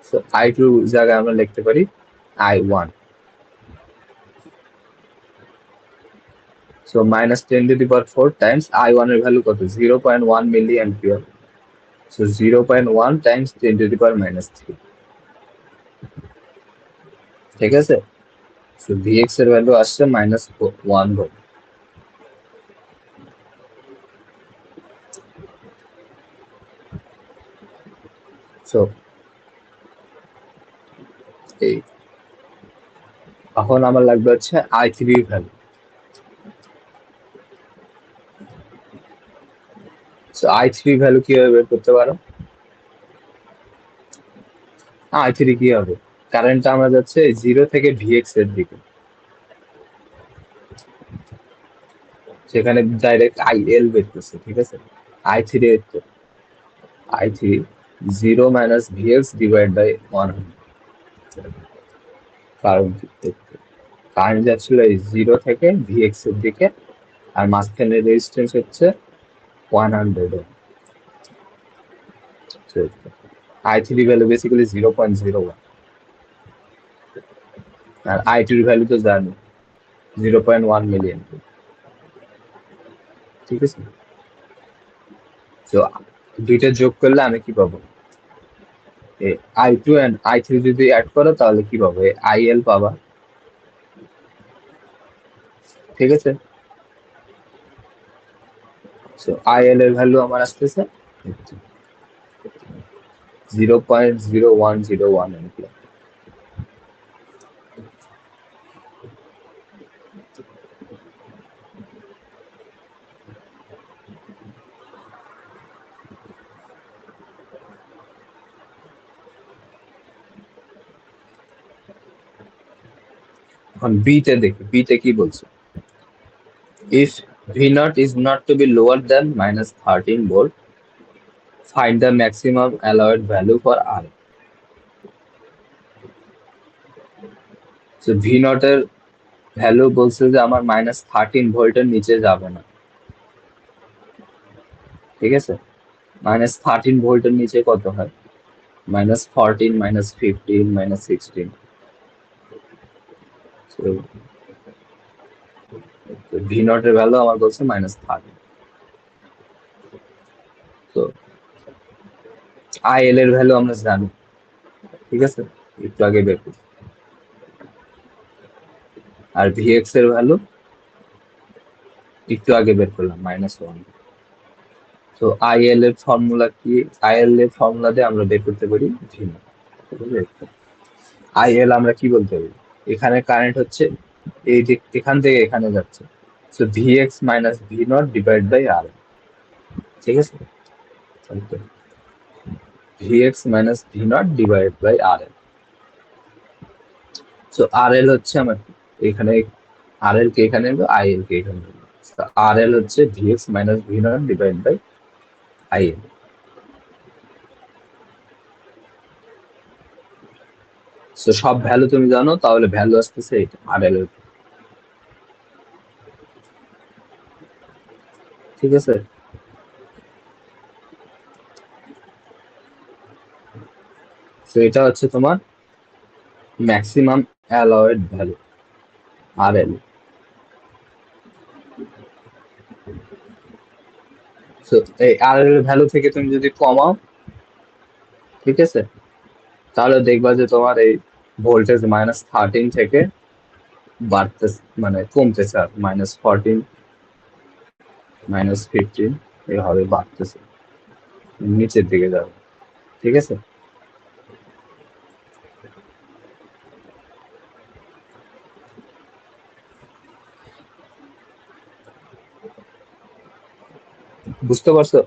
সো I2 জায়গায় আমরা লিখতে পারি I1। So minus 10 to the power 4 times I1 এর ভ্যালু কত? 0.1 মিলি ampere. So 0.1 times 10 to the power minus 3, ঠিক আছে? সো Vx এর ভ্যালু আসছে -1 ভোল্ট। সো এই এখন আমার লাগবে হচ্ছে I3 value. So I3 value কিভাবে বের করতে পারো? I3 কি হবে? কারেন্টটা আমরা যাচ্ছে 0 থেকে Vx এর দিকে, সেখানে ডাইরেক্ট IL বের করছে, ঠিক আছে? I3 এর তো I3 0 minus Vx divide by 100, কারণ কারেন্ট যাচ্ছিল এই 0 থেকে Vx এর দিকে আর মাঝখানে রেজিস্ট্যান্স হচ্ছে 100 ওহম। I3 ভ্যালু বেসিক্যালি 0.01 আর I2 এর ভ্যালু তো জানি 0.1 মিলিয়ন, ঠিক আছে? তো দুইটা যোগ করলে আমি কি পাবো? I2 and I3 যদি অ্যাড করো তাহলে কি পাবে? IL পাবা, ঠিক আছে? সো IL এর ভ্যালু আমার আসতেছে 0.0101 অ্যাম্পিয়ার। এখন বি তে দেখি, বি তে কি বলছে, if V naught is not to be lower than minus 13 volt, find the maximum allowed value for R. So V naught এর ভ্যালু বলছে যে আমার -13 ভোল্টের নিচে যাবে না, ঠিক আছে। -13 ভোল্টের নিচে কত হয়, -14, -15, -16। So V naught এর ভ্যালু আমার বলছে -13। তো IL এর ভ্যালু আমরা জানি, ঠিক আছে, একটু আগে বের করি। আর Vx এর ভ্যালু একটু আগে বের করলাম, -1। তো IL এর ফর্মুলা কি, IL এর ফর্মুলা দিয়ে আমরা বের করতে পারি V naught। IL আমরা কি বলতে পারি, এখানে কারেন্ট হচ্ছে এই যে এখান থেকে এখানে যাচ্ছে, so Vx minus V naught divide by R, ঠিক আছে। Vx minus V naught divide by R। So RL হচ্ছে আমার এখানে, RL কে এখানে নেবো, IL কে এখানে নেবো। RL হচ্ছে Vx minus V naught divide by IL। So সব ভ্যালু তুমি জানো, তাহলে ভ্যালু আসতেছে এটা RL এর, ঠিক আছে। তো এটা হচ্ছে তোমার maximum allowed value RL। So এই RL এর ভ্যালু থেকে তুমি যদি কমাও, ঠিক আছে, তাহলে দেখবা যে তোমার এই ভোল্টেজ -13 থেকে বাড়তেছে, মানে কমতেছে, আর -14, -15 এভাবে বাড়তেছে, নিচের দিকে যাবে, ঠিক আছে। বুঝতে পারছো?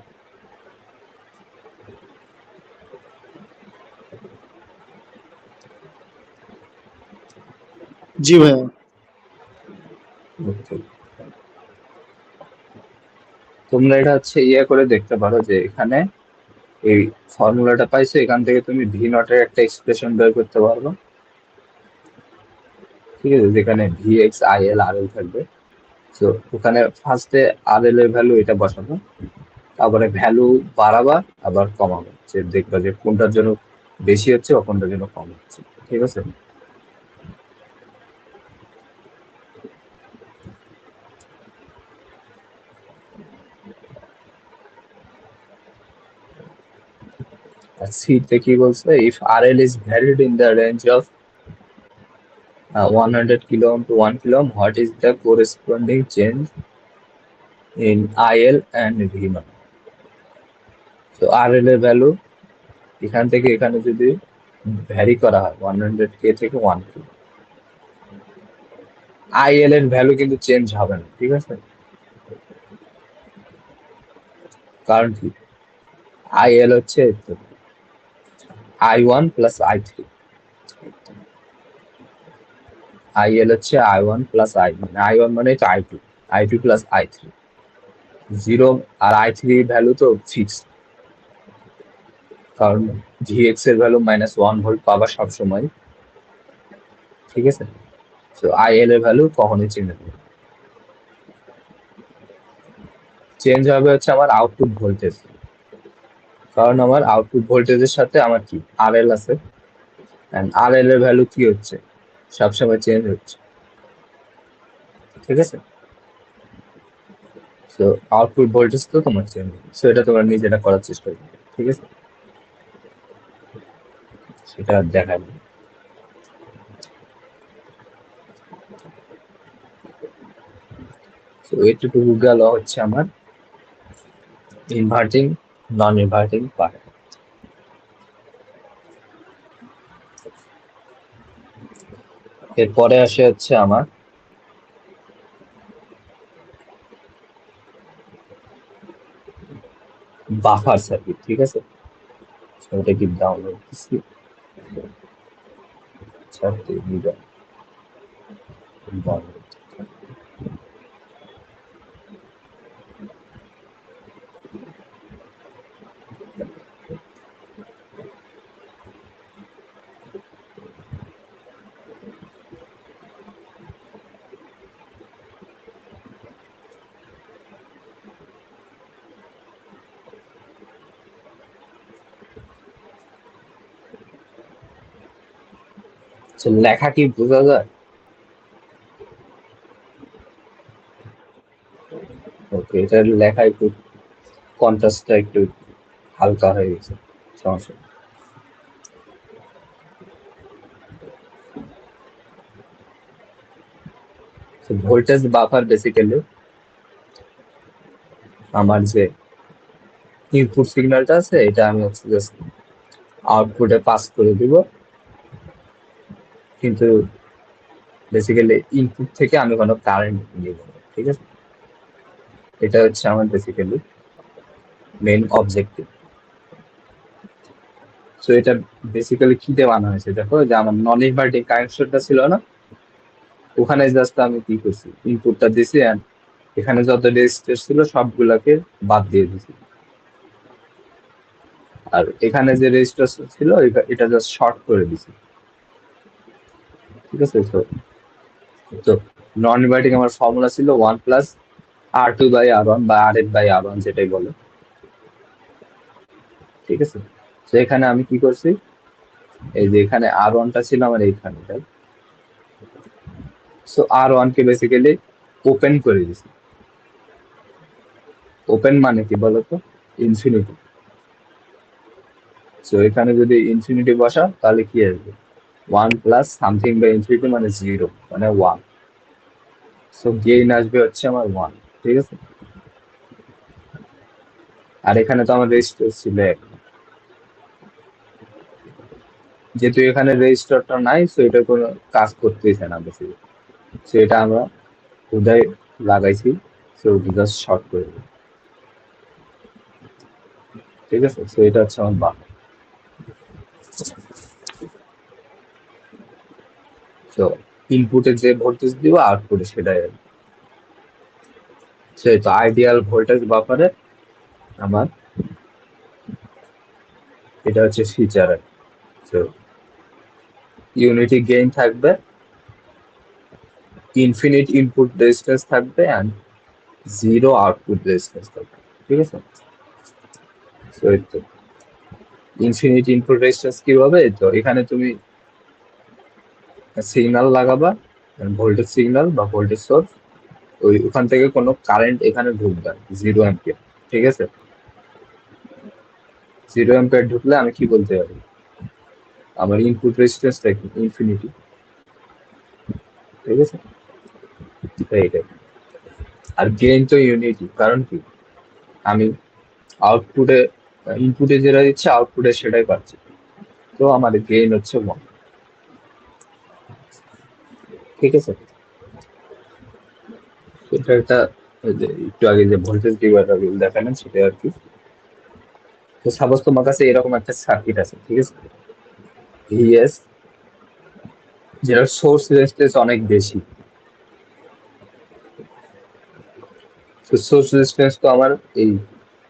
জি ভাইয়া। Okay. তোমরা এটা হচ্ছে ইয়ে করে দেখতে পারো যে এখানে এই ফর্মুলাটা পাইছো, এখান থেকে তুমি ভি নটের একটা এক্সপ্রেশন বের করতে পারবে, ঠিক আছে, যেখানে Vx, IL, RL থাকবে। তো ওখানে ফার্স্টে RL এর ভ্যালু এটা বসাবো, তারপরে ভ্যালু বাড়াবা আবার কমাবো, যে দেখবা যে কোনটার জন্য বেশি হচ্ছে বা কোনটার জন্য কম হচ্ছে, ঠিক আছে। আর সি তে কি বলছে, if RL is varied in the range of 100 kilo ohm to 1 kilo ohm, what is the corresponding change in IL and V naught? তো RL এর ভ্যালু এখান থেকে এখানে যদি ভ্যারি করা হয় 100K থেকে 1K, IL এর ভ্যালু কিন্তু চেঞ্জ হবে না, ঠিক আছে। কারণ কি, IL হচ্ছে I1 প্লাস I3, IL হচ্ছে I1 প্লাস I1 মানে হচ্ছে I2, I2 প্লাস I3 0, আর I3 ভ্যালু তো ফিক্সড, কারণ Vx এর ভ্যালু -1 ভোল্ট পাবা সবসময়, ঠিক আছে। তো IL এর ভ্যালু কখনোই চেঞ্জ হবে না, চেঞ্জ হবে হচ্ছে আমার আউটপুট ভোল্টেজ, কারণ আমার আউটপুট ভোল্টেজের সাথে আমার কি RL আছে, এন্ড RL এর ভ্যালু কি হচ্ছে, সবসময় চেঞ্জ হচ্ছে, ঠিক আছে। সো আউটপুট ভোল্টেজ তো তোমার চেঞ্জ, সো এটা তোমরা নিজেরা করার চেষ্টা করবে, ঠিক আছে, সেটা দেখাবে। তো এটুকু গেল হচ্ছে আমার ইনভার্টিং নন ইনভার্টিং পার্ট। এরপরে আসে হচ্ছে আমার বাফার সার্কিট, ঠিক আছে। ওটা কি ডাউনলোড দিচ্ছি, বন্ধ। লেখা কি বোঝা যায়? ওকে, এটার লেখা একটু কন্ট্রাস্টটা একটু হালকা হয়ে গেছে, সমস্যা নেই। ভোল্টেজ বাফার বেসিক্যালি আমার যে ইনপুট সিগন্যালটা আছে এটা আমি হচ্ছে জাস্ট আউটপুটে পাস করে দিব, কিন্তু বেসিক্যালি ইনপুট থেকে আমি কোনো কারেন্ট নিব না, ঠিক আছে? এটা হচ্ছে আমার বেসিক্যালি মেইন অবজেক্টিভ। সো এটা বেসিক্যালি কি দিয়ে বানানো হয়েছে দেখো, যে আমার নন ইনভার্টিং কানেকশনটা ছিল না, ওখানে জাস্ট আমি কি করছি, ইনপুটটা দিছি এন্ড এখানে যত রেজিস্টার ছিল সবগুলাকে বাদ দিয়ে দিছি, আর এখানে যে রেজিস্টার ছিল এটা জাস্ট শর্ট করে দিছি, ঠিক আছে? তো তো নন ইনভার্টিং আমার ফর্মুলা ছিল 1+R2/R1 বা RF/R1 যেটাই বলে, ঠিক আছে? তো এখানে আমি কি করছি, এই যে এখানে R1টা ছিল আমার এইখানে, তাই? সো R1 কে বেসিক্যালি ওপেন করে দিছি। ওপেন মানে কি বলতো? ইনফিনিটি। সো এখানে যদি ইনফিনিটি বসা তাহলে কি আসবে? 1+সামথিং বা ইনফিনিটি মানে 0 মানে 1। সো গেইন আসবে হচ্ছে আমার 1, ঠিক আছে? আর এখানে তো আমার রেজিস্টার ছিল এক, যেহেতু এখানে রেজিস্টারটা নাই সো এটা কোনো কাজ করতেইছে না বেশি। সো এটা আমরা কোথায় লাগাইছি, সো জাস্ট শর্ট করে দিই, ঠিক আছে? সো এটা হচ্ছে আমার বাক। সো ইনপুটে যে ভোল্টেজ দিব আউটপুটে সেটাই আসবে। সেই তো আইডিয়াল ভোল্টেজ বাফারে আমার এটা হচ্ছে ফিচার। সো ইউনিটি গেইন থাকবে, ইনফিনিট ইনপুট রেজিস্ট্যান্স থাকবে এন্ড 0 আউটপুট রেজিস্ট্যান্স থাকবে, ঠিক আছে? সো এই তো ইনফিনিট ইনপুট রেজিস্ট্যান্স কি হবে, তো এখানে তুমি সিগন্যাল লাগাবা, ভোল্টেজ সিগন্যাল বা ভোল্টেজ সোর্স, ওখান থেকে কোনো কারেন্ট এখানে ঢুকবে 0 অ্যাম্পিয়ার, ঠিক আছে? 0 অ্যাম্পিয়ার ঢুকলে আমি কি বলতে পারি, আমার ইনপুট রেজিস্ট্যান্সটা ইনফিনিটি, ঠিক আছে? এইটাই। আর গেইন তো ইউনিটি, কারণ কি আমি আউটপুটে ইনপুটে যেটা দিচ্ছে আউটপুটে সেটাই পাচ্ছি, তো আমার গেইন হচ্ছে 1, ঠিক আছে? এটা একটা একটু আগে যে ভোল্টেজ ডিভাইডার দেখালেন সেটা আর কি। তো সাপোজ তোমার কাছে এরকম একটা সার্কিট আছে, ঠিক আছে? ভিএস যেটা সোর্স রেজিস্ট্যান্স অনেক বেশি, তো সোর্স রেজিস্ট্যান্স তো আমার এই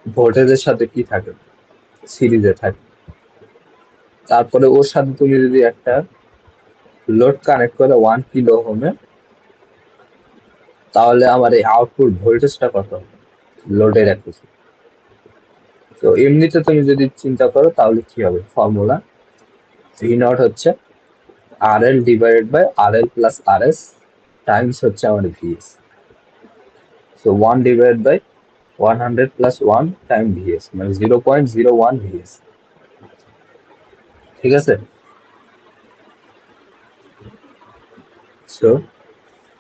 ভোল্টেজের সাথে কি থাকে, সিরিজে থাকে। তারপরে ওর সাথে তুমি যদি একটা লোড কানেক্ট করে 1 কিলো ওহমে, তাহলে আমার এই আউটপুট ভোল্টেজটা কত হবে লোডের অ্যাক্রোসে? তো এমনিতে তুমি যদি চিন্তা করো তাহলে কি হবে, ফর্মুলা ভি নট হচ্ছে RL/RL+RS টাইমস হচ্ছে আমার ভিএস। সো 1/100+1 টাইম ভিএস মানে 0.01 ভিএস, ঠিক আছে? সো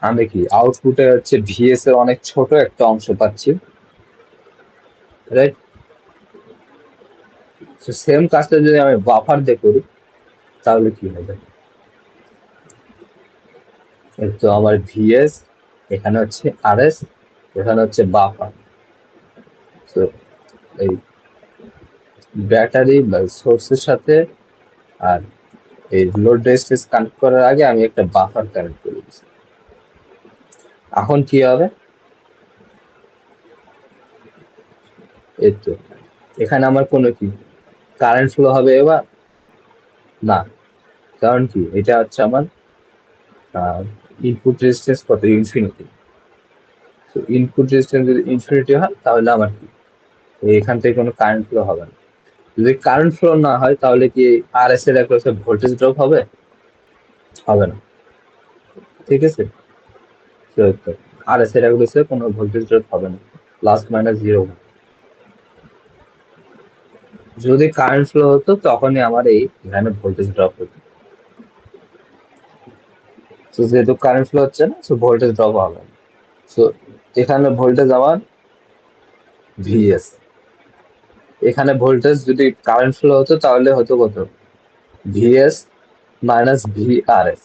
আমি কি আউটপুটে হচ্ছে ভিএস এর অনেক ছোট একটা অংশ পাচ্ছি, রাইট? সো সেম কাজটা যদি আমি বাফার দিয়ে করি তাহলে কি হবে, তো আমার ভিএস এখানে হচ্ছে আরএস, এখানে হচ্ছে বাফার। তো এই ব্যাটারি বা সোর্সের সাথে আর এই লোড রেজিস্ট্যান্স কানেক্ট করার আগে আমি একটা বাফার কানেক্ট করে দিচ্ছি, এখন কি হবে, এই তো এখানে আমার কোনো কি কারেন্ট ফ্লো হবে এবার না, কারণ কি এটা হচ্ছে আমার ইনপুট রেজিস্ট্যান্স কত, ইনফিনিটি। তো ইনপুট রেজিস্ট্যান্স যদি ইনফিনিটি হয় তাহলে আমার কি এখান থেকে কোনো কারেন্ট ফ্লো হবে না। যদি কারেন্ট ফ্লো না হয় তাহলে কি আর এস এর একটা ভোল্টেজ ড্রপ হবে, হবে না, ঠিক আছে। তো আর এস এর একটা কোনো ভোল্টেজ ড্রপ হবে না, প্লাস মাইনাস জিরো। যদি কারেন্ট ফ্লো হতো তখনই আমার এই এখানে ভোল্টেজ ড্রপ হতো। তো যেহেতু কারেন্ট ফ্লো হচ্ছে না, সো ভোল্টেজ ড্রপ হবে না। সো এখানে ভোল্টেজ আমার ভিএস, এখানে ভোল্টেজ যদি কারেন্ট ফ্লো হতো তাহলে হতো কত, ভিএস মাইনাস ভিআরএস।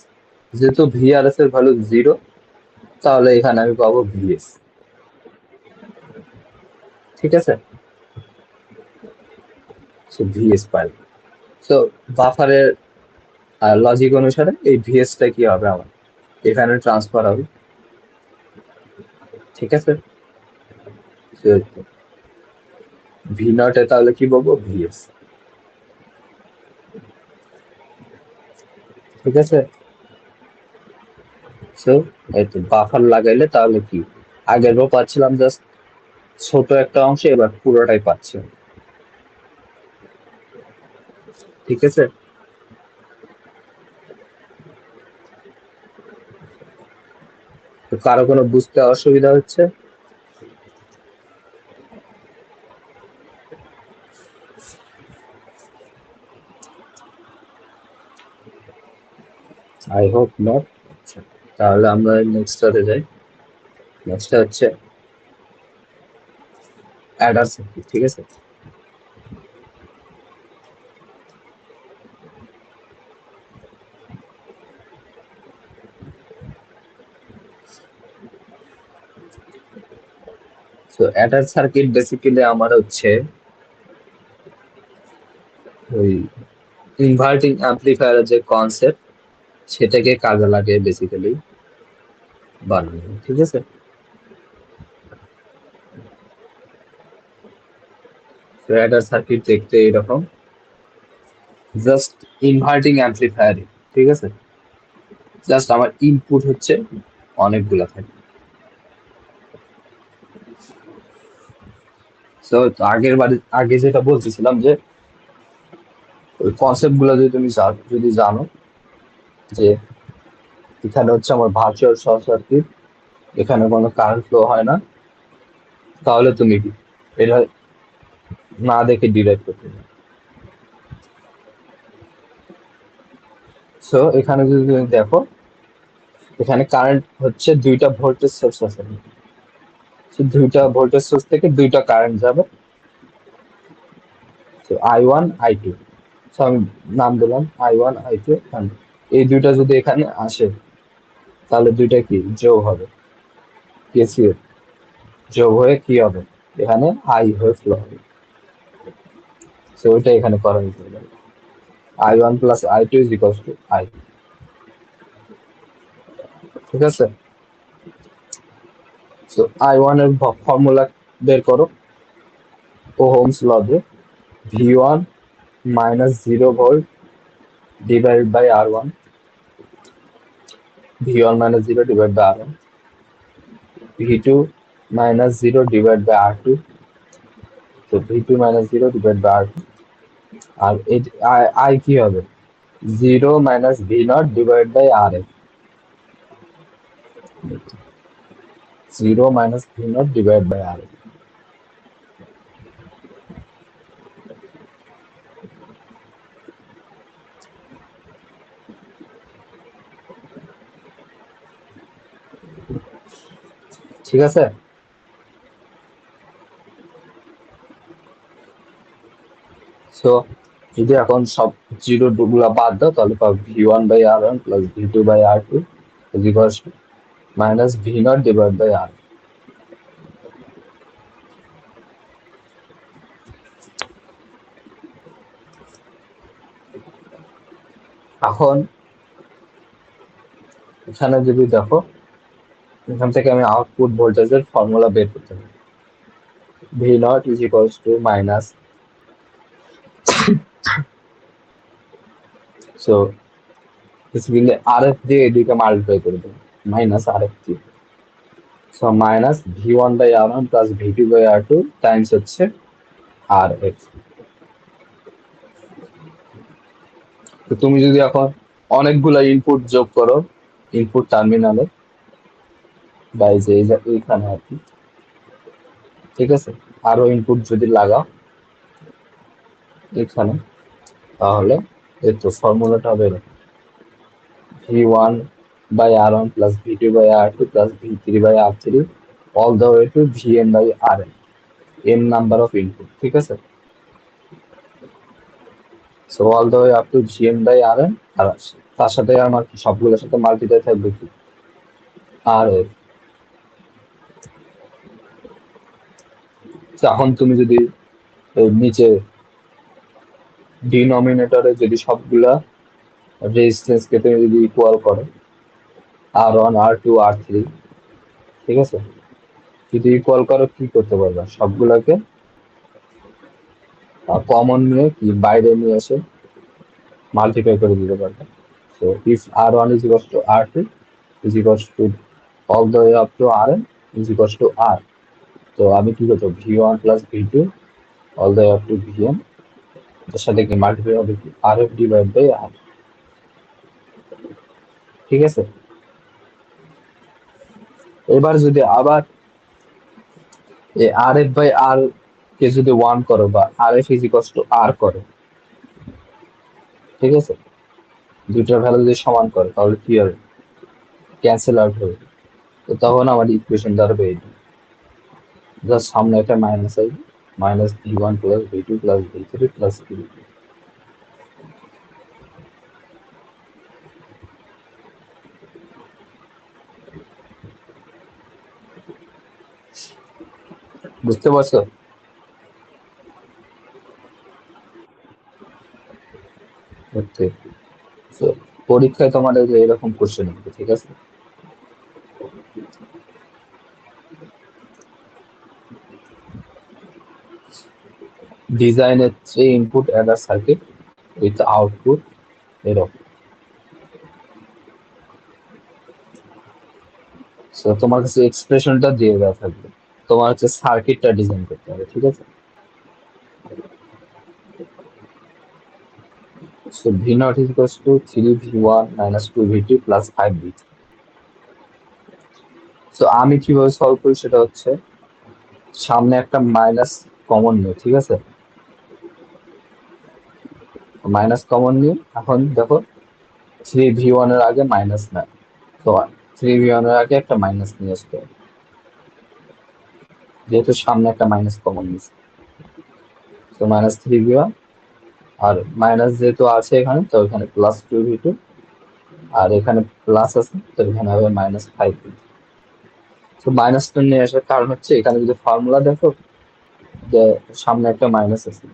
যেহেতু ভিআরএস এর ভ্যালু জিরো, তাহলে এখানে আমি পাবো ভিএস, ঠিক আছে। সো ভিএস পাই। তো বাফারের লজিক অনুসারে এই ভিএস টা কি হবে আমার এখানে ট্রান্সফার হবে, ঠিক আছে। ভি নট এ তাহলে কি বলবো, ভিএস, ঠিক আছে। সো এই তো বাফার লাগাইলে তাহলে কি আগের রো পাচ্ছিলাম জাস্ট ছোট একটা অংশ, এবার পুরোটাই পাচ্ছি, ঠিক আছে। তো কারো কোনো বুঝতে অসুবিধা হচ্ছে? I hope not. তাহলে আমরা নেক্সটটাতে যাই। নেক্সটটা হচ্ছে অ্যাডার সার্কিট, ঠিক আছে। তো অ্যাডার সার্কিট বেসিক্যালি আমার হচ্ছে ওই ইনভার্টিং অ্যাম্পলিফায়ারের যে কনসেপ্ট সেটাকে কাজে লাগে বেসিক্যালি বানানো, ঠিক আছে। তো অ্যাডার সার্কিট দেখতে এরকম, জাস্ট ইনভার্টিং অ্যাম্পলিফায়ার, ঠিক আছে। জাস্ট আমার ইনপুট হচ্ছে অনেকগুলা থাকে। তো আগে যেটা বলতেছিলাম যে ওই কনসেপ্ট গুলো যদি তুমি যদি জানো যে এখানে হচ্ছে আমার ভার্চুয়াল শর্ট সার্কিট, এখানে কোনো কারেন্ট ফ্লো হয় না, তাহলে তুমি কি এটা না দেখে ডিরাইভ করতে পারো। সো এখানে যদি তুমি দেখো, এখানে কারেন্ট হচ্ছে দুইটা ভোল্টেজ সোর্স আছে, দুইটা ভোল্টেজ সোর্স থেকে দুইটা কারেন্ট যাবে, আই ওয়ান আই টু। আমি নাম দিলাম আই ওয়ান আই টু। এই দুইটা যদি এখানে আসে তাহলে দুইটা কি যোগ হবে, কেসিএল যোগ হয়ে কি হবে, এখানে আই হয়ে ফ্লো হবে। সো ওইটা এখানে করা যেতে পারে, I one plus I two is equal to I, ঠিক আছে। সো আই ওয়ান এর ফর্মুলা বের করো ওহমস ল দিয়ে, V one minus zero volt divide by R one, V one minus zero divide by R one, V two minus zero divide by R two, তো V two minus zero divide by R two. আর আই কি হবে, zero minus V naught divide by R F, zero minus V naught divide by R F, ঠিক আছে। সো যদি এখন সব জিরো গুলা বাদ দাও তাহলে পাবো V one by R one plus V two by R two is equals to minus V naught divide by R. এখন এখানে যদি দেখো এখান থেকে আমি আউটপুট ভোল্টেজের ফর্মুলা বের করতে পারি। V not is equals to minus, so basically R F দিয়ে এদিকে মাল্টিপ্লাই করে দেবো, মাইনাস আর এফ দিয়ে। So minus V one by R one plus V two by R two times হচ্ছে আর এফ। তো তুমি যদি এখন অনেকগুলা ইনপুট যোগ করো ইনপুট টার্মিনালে, বা এই যে এইখানে আর কি, ঠিক আছে, আরো ইনপুট যদি লাগাও এখানে, তাহলে এই তো ফর্মুলাটা হবে V one by R one plus V two by R two plus V three by R three all the way to V N by R N, N number of input, ঠিক আছে। So all the way up to G N by R N, আর তার সাথে আমার সবগুলোর সাথে মাল্টিপ্লাই থাকবে কি আর এফ। এখন তুমি যদি এই নিচে ডিনোমিনেটরে যদি সবগুলা রেজিস্ট্যান্স কে তুমি যদি ইকুয়াল করো আর ওয়ান আর টু আর থ্রি, ঠিক আছে, যদি ইকুয়াল করো কি করতে পারবে, সবগুলাকে কমন নিয়ে কি বাইরে নিয়ে এসে মাল্টিপ্লাই করে দিতে পারবে। So if R one is equals to R two is equals to all the way up to R N is equals to R, তো আমি কি করবো V one plus V two all the way up to V N, এর সাথে কি মাল্টিপ্লাই হবে কি R F divide by R, ঠিক আছে। এবার যদি আবার এই আর এফ বাই আর কে যদি ওয়ান করো বা আর এফ ইজ ইকুয়ালস টু আর করো, ঠিক আছে, দুইটার ভ্যালু যদি সমান করে তাহলে কি হবে, ক্যান্সেল আউট হবে। তো তখন আমার ইকুয়েশন দাঁড়াবে এইটা, জাস্ট সামনে একটা মাইনাস আসবে, minus V one plus V two plus V three plus V. বুঝতে পারছো? ওকে, তো পরীক্ষায় তোমার এই যে এরকম কোশ্চেন হবে, ঠিক আছে। Design A three input Eder circuit with output এরকম। সো তোমার কাছে এক্সপ্রেশনটা দিয়ে দেওয়া থাকবে, তোমার হচ্ছে সার্কিটটা ডিজাইন করতে হবে, ঠিক আছে। So V not is equals to three V one minus two V two plus five V. তো আমি কিভাবে সলভ করি সেটা হচ্ছে সামনে একটা মাইনাস কমন নিয়ে, ঠিক আছে, মাইনাস কমন নিয়ে এখন দেখো থ্রি ভি ওয়ান এর আগে মাইনাস না, তো থ্রি ভি ওয়ান এর আগে একটা মাইনাস নিয়ে আসতে হবে, যেহেতু সামনে একটা মাইনাস কমন নিচ্ছে। তো মাইনাস থ্রি ভি ওয়ান, আর মাইনাস যেহেতু আছে এখানে তো এখানে প্লাস টু ভি টু, আর এখানে প্লাস আছে তো এখানে হবে মাইনাস ফাইভ ভি। তো মাইনাসটা নিয়ে আসার কারণ হচ্ছে এখানে যদি ফর্মুলা দেখো যে সামনে একটা মাইনাস আছে,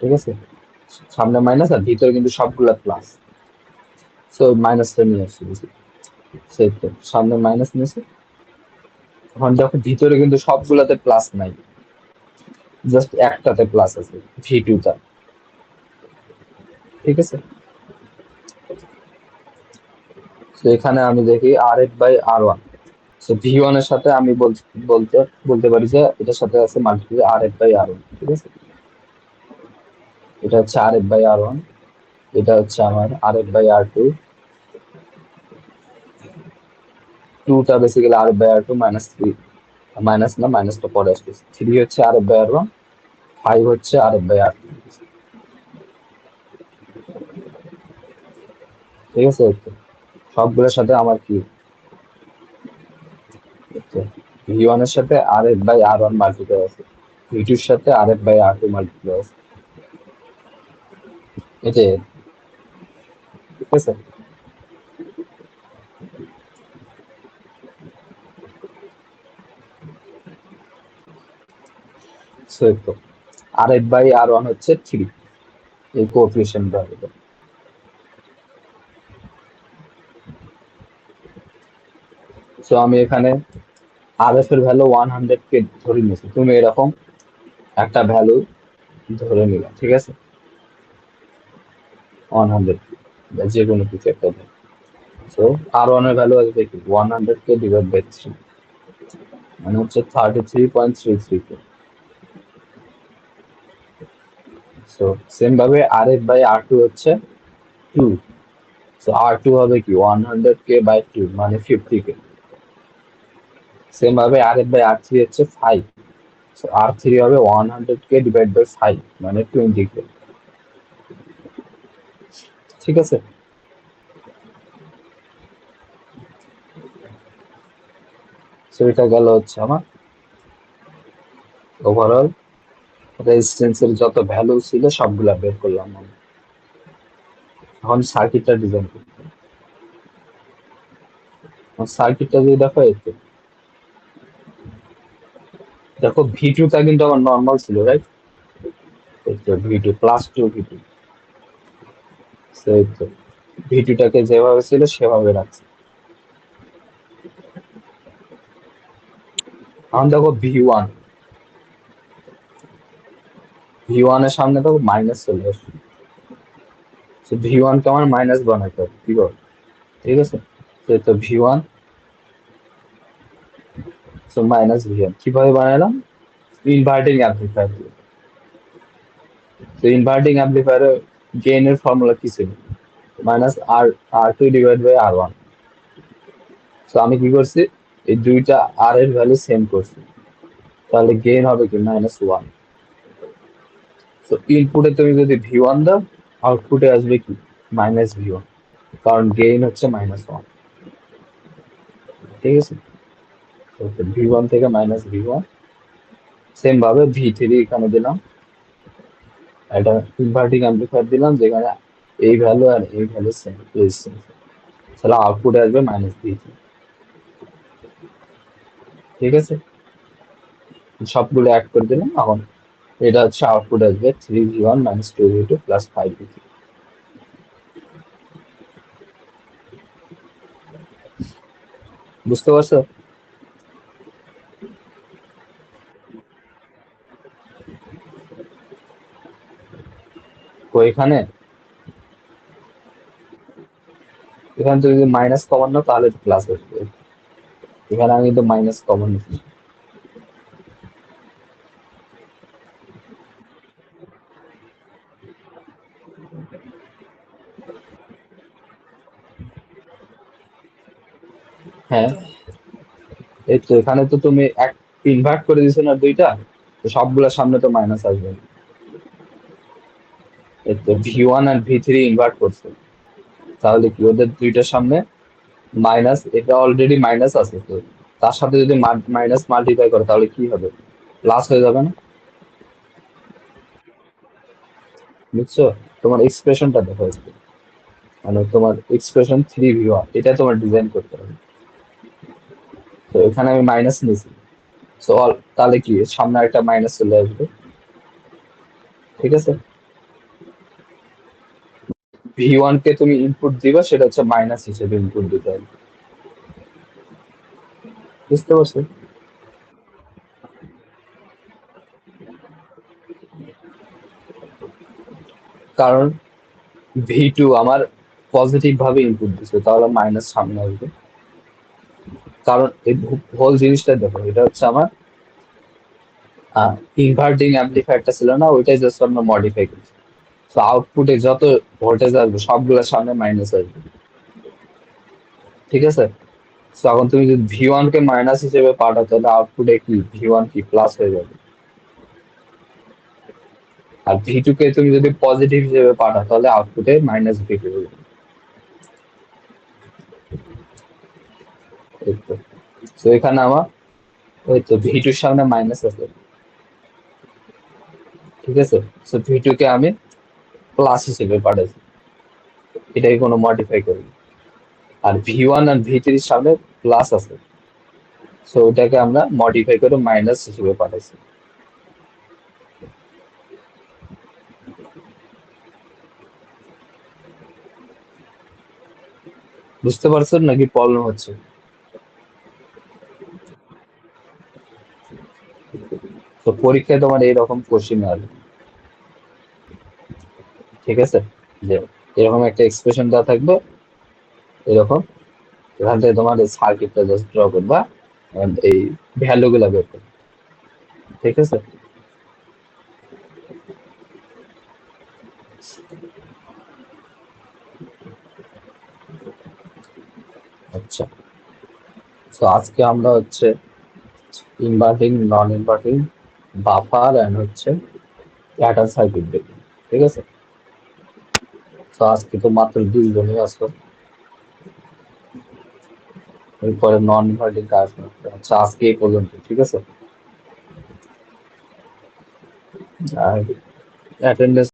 ঠিক আছে, সামনে মাইনাস আর ভিতরে কিন্তু সবগুলা প্লাস, তো মাইনাসটা নিয়ে আসছি বুঝলি, সেই তো সামনে মাইনাস নিয়েছে, এখন দেখো ভিতরে কিন্তু সবগুলাতে প্লাস নাই, জাস্ট একটাতে প্লাস আছে ভি টুটা, ঠিক আছে। তো এখানে আমি দেখি আর এফ বাই আর ওয়ান, তো ভি ওয়ান এর সাথে আমি বলতে বলতে পারি যে এটার সাথে আছে multiply R F by R one, ঠিক আছে। এটা হচ্ছে R F by R one, এটা হচ্ছে আমার R F by R two, টুটা basically R F by R two minus three, minus না মাইনাসটা পরে আসবে, থ্রি হচ্ছে R F by R one, five হচ্ছে R F by R two, ঠিক আছে। তো সবগুলোর সাথে আমার কি ভি ওয়ান এর সাথে R F by R one multiply আছে, ভি টুর সাথে R F by R two multiply আছে, এটাই, ঠিক আছে। সো তো R F by R one হচ্ছে থ্রি, এই কোএফিসিয়েন্ট হবে। সো আমি এখানে আর এফ এর ভ্যালু 100 কে ধরে নিয়েছি, তুমি এরকম একটা ভ্যালু ধরে নিলা, ঠিক আছে, 100 যে কোনো কিছু একটা ভ্যালু। সো আর ওয়ান এর ভ্যালু আসবে কি 100 কে ডিভাইড বাই 3, মানে হচ্ছে 33.33। সো সেম ভাবে আর এফ বাই আর টু হচ্ছে 2। সো আর টু হবে কি 100 কে বাই 2 মানে 50 কে। সেম ভাবে আর এফ বাই আর থ্রি হচ্ছে 5। সো আর থ্রি হবে 100 কে ডিভাইড বাই 5 মানে 20 কে। ঠিক আছে, সো এটা গেল হচ্ছে আমার ওভারঅল রেজিস্ট্যান্সের যত ভ্যালু ছিল সবগুলা বের করলাম আমি। এখন সার্কিটটা ডিজাইন করতে হবে। সার্কিটটা যদি দেখো, এই তো দেখো ভি টুটা কিন্তু আমার নর্মাল ছিল, রাইট? এই তো V two plus two V two, সেই তো ভি টুটাকে যেভাবে ছিল সেভাবে রাখছি। এখন দেখো ভি ওয়ান এর সামনে দেখো মাইনাস চলে আসছে। ভি ওয়ান কে আমার মাইনাস বানাইতে হবে, কি বল? ঠিক আছে, সেই তো V one, so minus V one কিভাবে বানালাম? ইনভার্টিং অ্যাম্পলিফায়ার দিয়ে। তো ইনভার্টিং অ্যাম্পলিফায়ারের গেইন এর ফর্মুলা কি ছিল? Minus R R two divide by R one. তো আমি কি করছি, এই দুইটা আর এর ভ্যালু সেম করছি, তাহলে গেইন হবে কি -1। তো ইনপুটে তুমি যদি ভি ওয়ান দাও, আউটপুটে আসবে কি -ভি ওয়ান, কারণ গেইন হচ্ছে -1। ঠিক আছে, ভি ওয়ান থেকে -ভি ওয়ান। সেম ভাবে ভি থ্রি এখানে দিলাম, একটা ইনভার্টিং অ্যাম্পলিফায়ার দিলাম যেখানে এই ভ্যালু আর এই ভ্যালু সেম, তাহলে আউটপুটে আসবে -ভি থ্রি। ঠিক আছে, সবগুলো অ্যাড করে দিলাম। এখন এটা হচ্ছে আউটপুট আসবে 3v1 - 2v2 + 5v3। বুঝতে পারছো? তো এখানে এখানে তুমি যদি মাইনাস কমন নাও তাহলে প্লাস আসবে। এখানে আমি তো মাইনাস কমন নিচ্ছি। হ্যাঁ, এই তো এখানে তো তুমি এক ইনভার্ট করে দিছো না দুইটা, তো সবগুলোর সামনে তো মাইনাস আসবে। এই তো ভি ওয়ান আর ভি থ্রি ইনভার্ট করছে, তাহলে কি ওদের দুইটার সামনে মাইনাস, এটা অলরেডি মাইনাস আছে, তো তার সাথে যদি মাইনাস মাল্টিপ্লাই করে তাহলে কি হবে? প্লাস হয়ে যাবে না? বুঝছো? তোমার এক্সপ্রেশনটা দেখো একটু। মানে তোমার এক্সপ্রেশন 3v1 এটা তোমার ডিজাইন করতে হবে। তো এখানে আমি মাইনাস নিয়েছি, সো তাহলে কি সামনে একটা মাইনাস চলে আসবে। ঠিক আছে, ভি ওয়ান কে তুমি ইনপুট দিবা, সেটা হচ্ছে মাইনাস হিসেবে ইনপুট দিতে হবে। বুঝতে পারছো? কারণ ভি টু আমার পজিটিভ ভাবে ইনপুট দিচ্ছে, তাহলে মাইনাস সামনে আসবে। কারণ এই হোল জিনিসটা দেখো, এটা হচ্ছে আমার ইনভার্টিং অ্যাম্পলিফায়ারটা ছিল না, ওইটাই জাস্ট আমরা মডিফাই করছি। তো আউটপুটে যত ভোল্টেজ আসবে সবগুলোর সামনে মাইনাস আসবে। ঠিক আছে, তো এখন তুমি যদি ভি ওয়ান কে মাইনাস হিসেবে পাঠাও তাহলে আউটপুটে কি ভি ওয়ান কি প্লাস হয়ে যাবে। আর ভি টু কে তুমি যদি পজিটিভ হিসেবে পাঠাও তাহলে আউটপুটে -ভি টু হয়ে যাবে। এই তো, তো এখানে আমার ওই তো ভি টুর সামনে মাইনাস আছে। ঠিক আছে, তো ভি টু কে আমি প্লাস হিসেবে পাঠাইছি, এটাকে কোনো মডিফাই করিনি। আর ভি ওয়ান আর ভি থ্রির সামনে প্লাস আছে, সো ওটাকে আমরা মডিফাই করে মাইনাস হিসেবে পাঠাইছি। বুঝতে পারছো নাকি প্রবলেম হচ্ছে? তো পরীক্ষায় তোমার এইরকম কোশ্চেন আসবে, ঠিক আছে? যে এরকম একটা এক্সপ্রেশন দেওয়া থাকবে, এরকম, এখান থেকে তোমার এই সার্কিটটা জাস্ট ড্র করবা and এই ভ্যালু গুলা বের করবে, ঠিক আছে? আচ্ছা, তো আজকে আমরা হচ্ছে inverting, non inverting, buffer and হচ্ছে প্যাটার্ন সার্কিট দেখি, ঠিক আছে? তো আজকে তো মাত্র 2 জনই আসলো, এরপরে নন ইনভার্টিং কাজ করতে। আচ্ছা, আজকে এই পর্যন্ত, ঠিক আছে? আর অ্যাটেন্ডেন্স